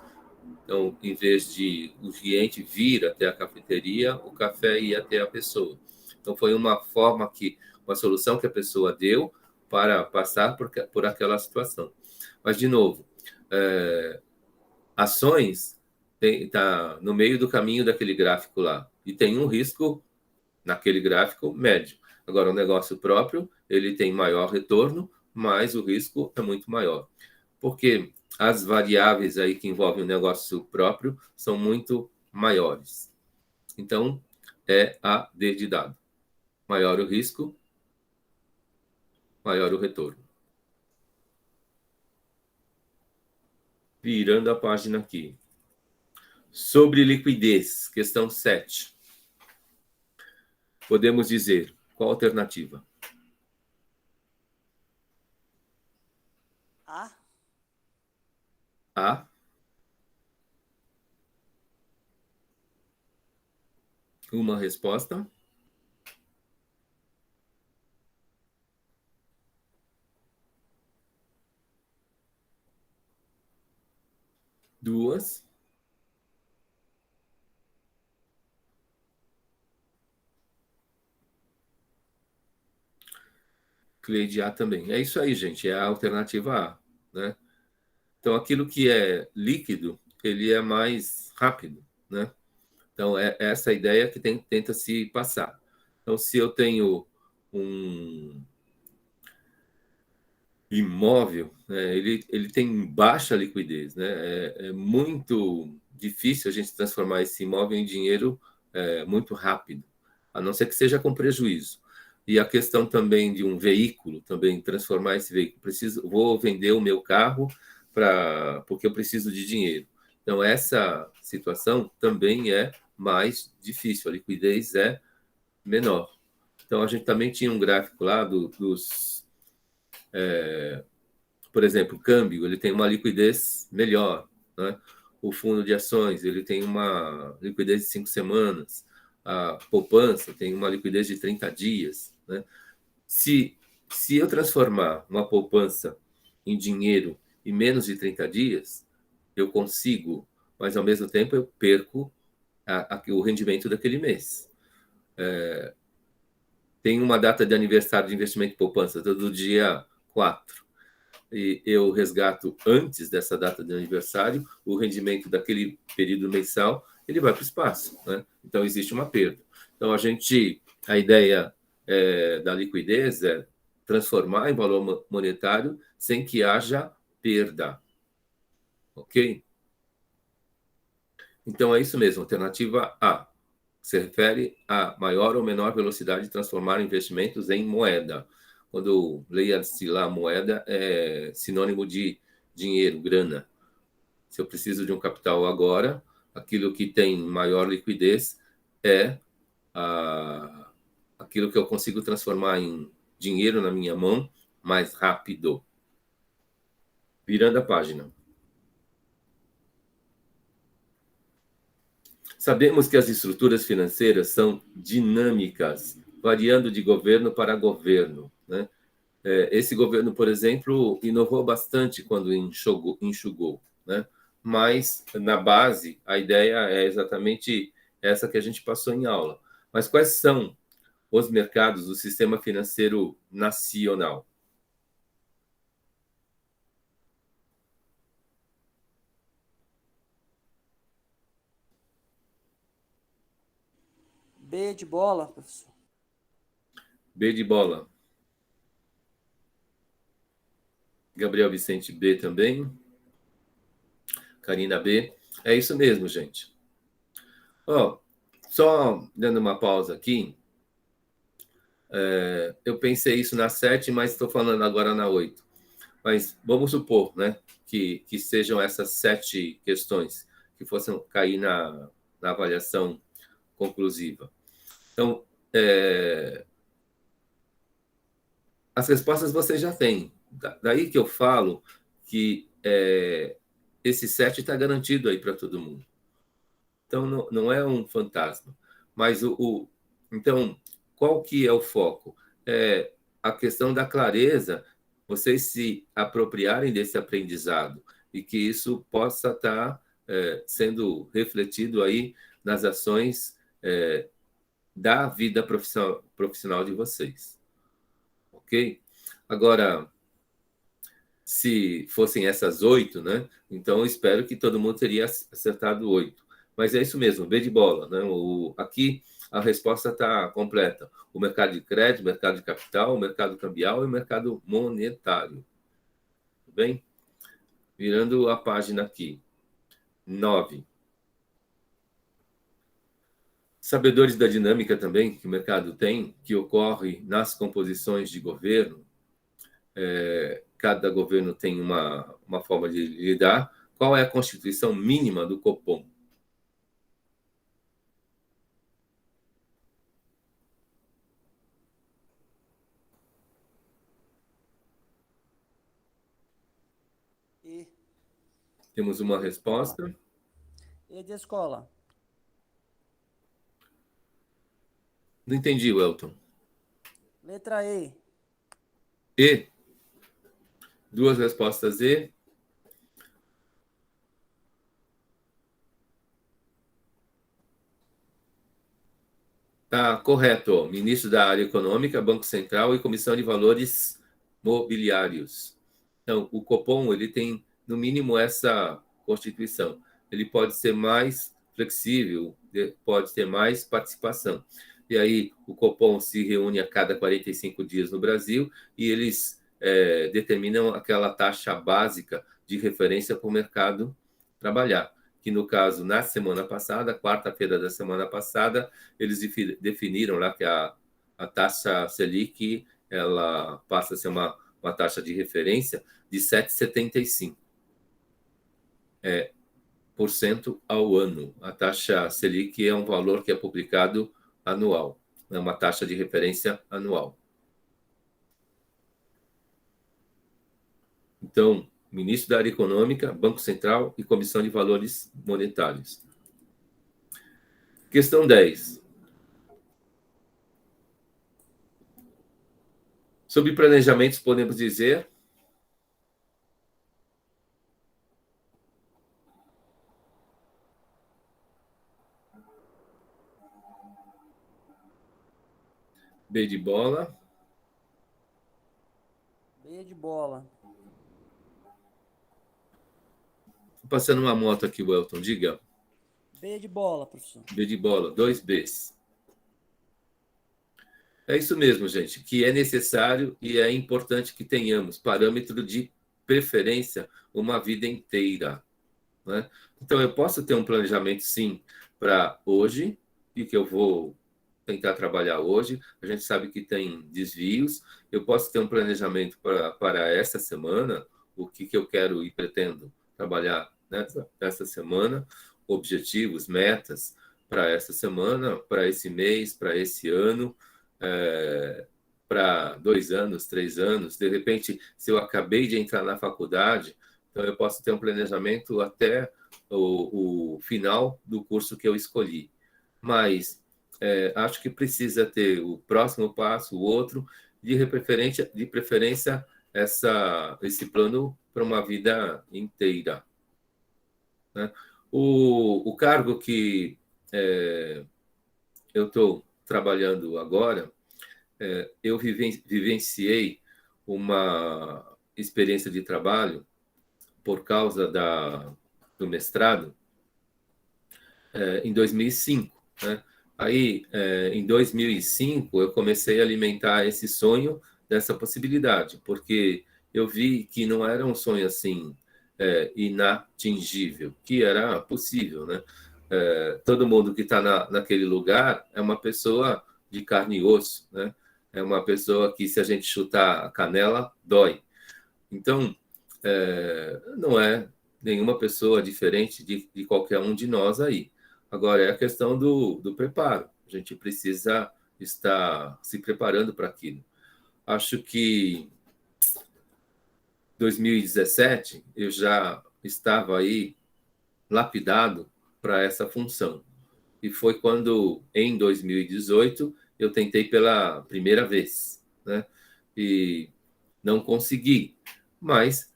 Então, em vez de o cliente vir até a cafeteria, o café ia até a pessoa. Então, foi uma solução que a pessoa deu para passar por aquela situação. Mas, de novo, ações está no meio do caminho daquele gráfico lá. E tem um risco naquele gráfico médio. Agora, o negócio próprio, ele tem maior retorno, mas o risco é muito maior. Porque as variáveis aí que envolvem o negócio próprio são muito maiores. Então, é a D de dado. Maior o risco, maior o retorno. Virando a página aqui. Sobre liquidez, questão 7. Podemos dizer, qual a alternativa? A. Uma resposta. Duas. Cleide A também. É isso aí, gente. É a alternativa A, né? Então, aquilo que é líquido, ele é mais rápido, né? Então, é essa ideia que tenta se passar. Então, se eu tenho um imóvel, né, ele tem baixa liquidez, né? É muito difícil a gente transformar esse imóvel em dinheiro muito rápido, a não ser que seja com prejuízo. E a questão também de um veículo, também transformar esse veículo. Vou vender o meu carro porque eu preciso de dinheiro. Então, essa situação também é mais difícil, a liquidez é menor. Então, a gente também tinha um gráfico lá por exemplo, o câmbio, ele tem uma liquidez melhor, né? O fundo de ações, ele tem uma liquidez de 5 semanas. A poupança tem uma liquidez de 30 dias, né? Se eu transformar uma poupança em dinheiro em menos de 30 dias, eu consigo, mas ao mesmo tempo eu perco o rendimento daquele mês. Tem uma data de aniversário de investimento em poupança, do dia 4. E eu resgato antes dessa data de aniversário, o rendimento daquele período mensal, ele vai para o espaço, né? Então, existe uma perda. Então, a ideia da liquidez é transformar em valor monetário sem que haja perda. Ok? Então, é isso mesmo, alternativa A. Se refere a maior ou menor velocidade de transformar investimentos em moeda. Quando leia-se lá moeda, é sinônimo de dinheiro, grana. Se eu preciso de um capital agora, aquilo que tem maior liquidez é aquilo que eu consigo transformar em dinheiro na minha mão mais rápido. Virando a página. Sabemos que as estruturas financeiras são dinâmicas, variando de governo para governo, né? Esse governo, por exemplo, inovou bastante quando enxugou, né? Mas, na base, a ideia é exatamente essa que a gente passou em aula. Mas quais são os mercados do sistema financeiro nacional? B de bola, professor. B de bola. Gabriel Vicente, B também. Karina, B. É isso mesmo, gente. Ó, só dando uma pausa aqui, eu pensei isso na 7, mas estou falando agora na 8. Mas vamos supor, né, que sejam essas 7 questões que fossem cair na avaliação conclusiva. Então, as respostas você já tem. Daí que eu falo que esse 7 está garantido aí para todo mundo. Então, não é um fantasma. Mas, então, qual que é o foco? É a questão da clareza, vocês se apropriarem desse aprendizado e que isso possa estar sendo refletido aí nas ações da vida profissional de vocês. Ok? Agora, se fossem essas 8, né? Então, eu espero que todo mundo teria acertado 8. Mas é isso mesmo, B de bola, né? Aqui a resposta está completa. O mercado de crédito, o mercado de capital, o mercado cambial e o mercado monetário. Tudo bem? Virando a página aqui. 9. Sabedores da dinâmica também que o mercado tem, que ocorre nas composições de governo. Cada governo tem uma forma de lidar. Qual é a constituição mínima do Copom? E. Temos uma resposta. E de escola. Não entendi, Welton. Letra E. E. 2 respostas E. Tá correto. Ministro da área econômica, Banco Central e Comissão de Valores Mobiliários. Então, o Copom ele tem, no mínimo, essa constituição. Ele pode ser mais flexível, pode ter mais participação. E aí, o Copom se reúne a cada 45 dias no Brasil e eles determinam aquela taxa básica de referência para o mercado trabalhar. Que, no caso, na semana passada, quarta-feira da semana passada, eles definiram lá que a taxa Selic ela passa a ser uma taxa de referência de 7,75% ao ano. A taxa Selic é um valor que é publicado anual, é uma taxa de referência anual. Então, Ministro da área econômica, Banco Central e Comissão de Valores Monetários. Questão 10. Sobre planejamentos, podemos dizer... B de bola. B de bola. Estou passando uma moto aqui, Welton, diga. B de bola, professor. B de bola, 2 Bs. É isso mesmo, gente, que é necessário e é importante que tenhamos parâmetro de preferência uma vida inteira, né? Então, eu posso ter um planejamento, sim, para hoje, e que eu vou tentar trabalhar hoje. A gente sabe que tem desvios. Eu posso ter um planejamento para essa semana, o que eu quero e pretendo trabalhar nessa semana, objetivos, metas para essa semana, para esse mês, para esse ano, para 2 anos, 3 anos. De repente, se eu acabei de entrar na faculdade, Então, eu posso ter um planejamento até o final do curso que eu escolhi. Mas acho que precisa ter o próximo passo, o outro, de preferência esse plano para uma vida inteira, né? O cargo que eu estou trabalhando agora, eu vivenciei uma experiência de trabalho por causa do mestrado em 2005, né? Aí, em 2005, eu comecei a alimentar esse sonho dessa possibilidade, porque eu vi que não era um sonho assim inatingível, que era possível, né? Todo mundo que está naquele lugar é uma pessoa de carne e osso, né? É uma pessoa que, se a gente chutar a canela, dói. Então, não é nenhuma pessoa diferente de qualquer um de nós aí. Agora, é a questão do preparo. A gente precisa estar se preparando para aquilo. Acho que 2017 eu já estava aí lapidado para essa função. E foi quando, em 2018, eu tentei pela primeira vez, né? E não consegui, mas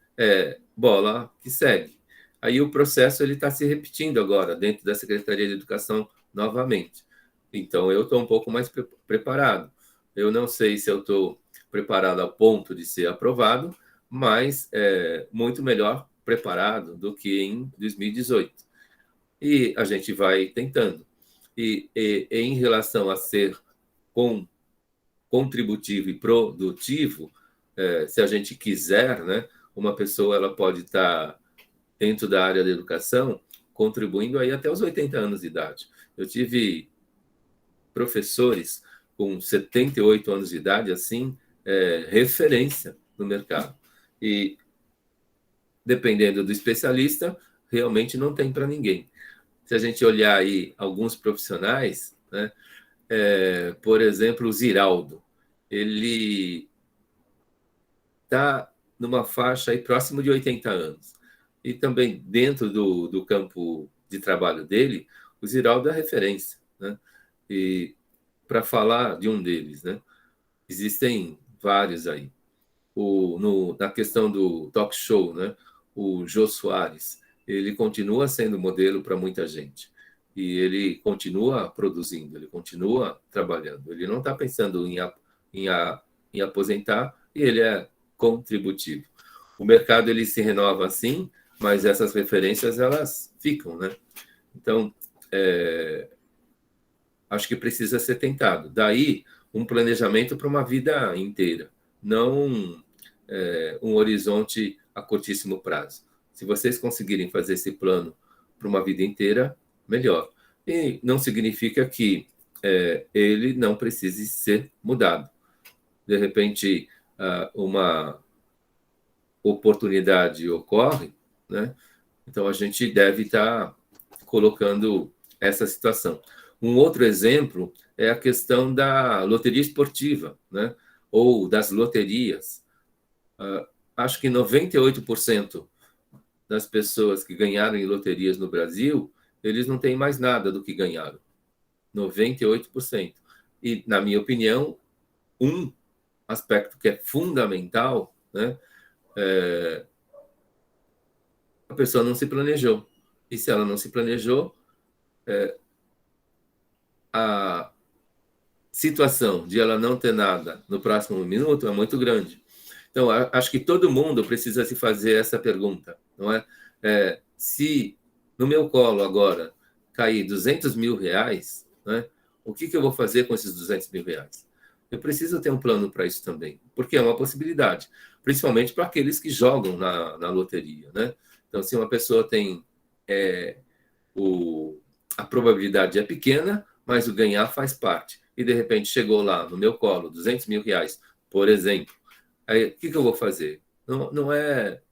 bola que segue. Aí o processo ele está se repetindo agora dentro da Secretaria de Educação novamente. Então eu estou um pouco mais preparado. Eu não sei se eu estou preparado ao ponto de ser aprovado, mas muito melhor preparado do que em 2018. E a gente vai tentando. E em relação a ser contributivo e produtivo, se a gente quiser, né, uma pessoa ela pode estar dentro da área da educação contribuindo aí até os 80 anos de idade. Eu tive professores com 78 anos de idade, assim, referência no mercado. E, dependendo do especialista, realmente não tem para ninguém. Se a gente olhar aí alguns profissionais, né, por exemplo, o Ziraldo, ele está numa faixa aí próximo de 80 anos. E também dentro do campo de trabalho dele, o Ziraldo é referência, né? E para falar de um deles, né? Existem vários aí. Na questão do talk show, né? O Jô Soares, ele continua sendo modelo para muita gente. E ele continua produzindo, ele continua trabalhando. Ele não está pensando em aposentar e ele é contributivo. O mercado ele se renova assim, mas essas referências elas ficam, né? Então, acho que precisa ser tentado. Daí, um planejamento para uma vida inteira, não um horizonte a curtíssimo prazo. Se vocês conseguirem fazer esse plano para uma vida inteira, melhor. E não significa que ele não precise ser mudado. De repente, uma oportunidade ocorre, né? Então a gente deve estar colocando essa situação. Um outro exemplo é a questão da loteria esportiva, né? Ou das loterias. Acho que 98% das pessoas que ganharam em loterias no Brasil, eles não têm mais nada do que ganharam. 98%. E, na minha opinião, um aspecto que é fundamental, né? A pessoa não se planejou. E se ela não se planejou, a situação de ela não ter nada no próximo minuto é muito grande. Então, acho que todo mundo precisa se fazer essa pergunta, não é? Se no meu colo agora cair 200 mil reais, né, o que eu vou fazer com esses 200 mil reais? Eu preciso ter um plano para isso também, porque é uma possibilidade, principalmente para aqueles que jogam na loteria, né? Então, se uma pessoa tem a probabilidade é pequena, mas o ganhar faz parte. E, de repente, chegou lá no meu colo 200 mil reais, por exemplo. Aí, o que eu vou fazer? Não é...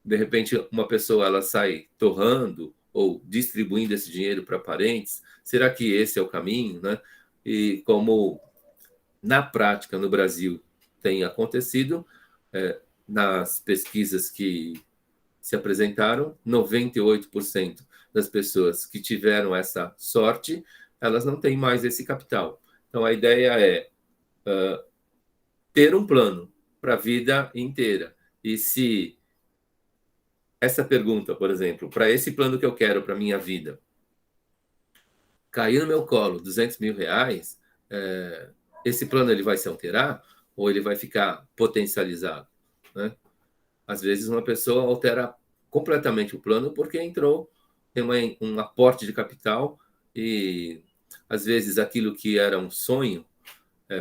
de repente, uma pessoa ela sai torrando ou distribuindo esse dinheiro para parentes. Será que esse é o caminho, né? E como, na prática, no Brasil, tem acontecido, nas pesquisas que se apresentaram, 98% das pessoas que tiveram essa sorte, elas não têm mais esse capital. Então, a ideia é ter um plano para a vida inteira. E se essa pergunta, por exemplo, para esse plano que eu quero para a minha vida, cair no meu colo R$ 200.000, esse plano ele vai se alterar ou ele vai ficar potencializado, né? Às vezes uma pessoa altera completamente o plano porque tem um aporte de capital e às vezes aquilo que era um sonho,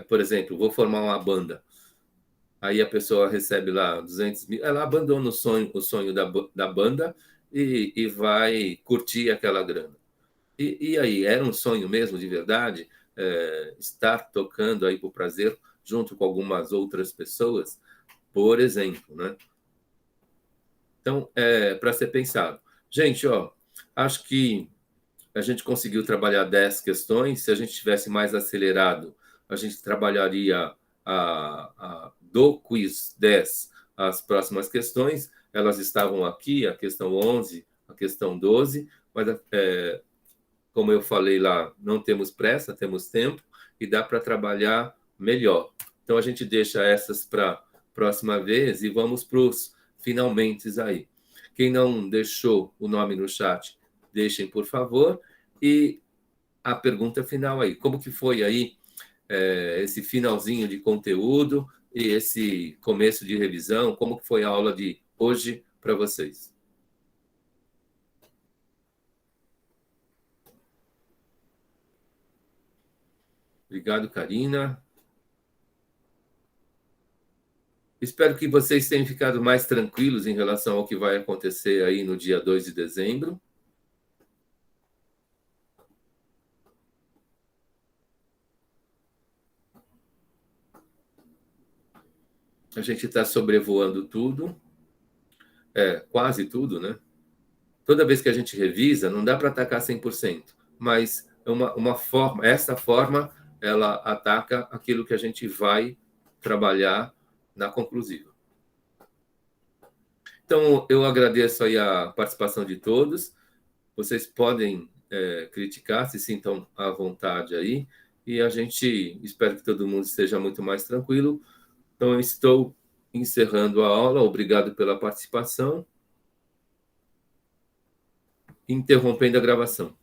por exemplo, vou formar uma banda, aí a pessoa recebe lá 200 mil, ela abandona o sonho da banda e vai curtir aquela grana. E aí, era um sonho mesmo, de verdade, estar tocando aí por prazer junto com algumas outras pessoas, por exemplo, né? Então, para ser pensado. Gente, acho que a gente conseguiu trabalhar 10 questões. Se a gente tivesse mais acelerado, a gente trabalharia do quiz 10 as próximas questões. Elas estavam aqui, a questão 11, a questão 12, mas, como eu falei lá, não temos pressa, temos tempo e dá para trabalhar melhor. Então, a gente deixa essas para a próxima vez e vamos para os finalmente aí. Quem não deixou o nome no chat, deixem, por favor. E a pergunta final aí, como que foi aí esse finalzinho de conteúdo e esse começo de revisão? Como que foi a aula de hoje para vocês? Obrigado, Karina. Espero que vocês tenham ficado mais tranquilos em relação ao que vai acontecer aí no dia 2 de dezembro. A gente está sobrevoando tudo, quase tudo, né? Toda vez que a gente revisa, não dá para atacar 100%, mas essa forma, ela ataca aquilo que a gente vai trabalhar na conclusiva. Então, eu agradeço aí a participação de todos. Vocês podem criticar, se sintam à vontade aí, e a gente espera que todo mundo esteja muito mais tranquilo. Então, eu estou encerrando a aula. Obrigado pela participação. Interrompendo a gravação.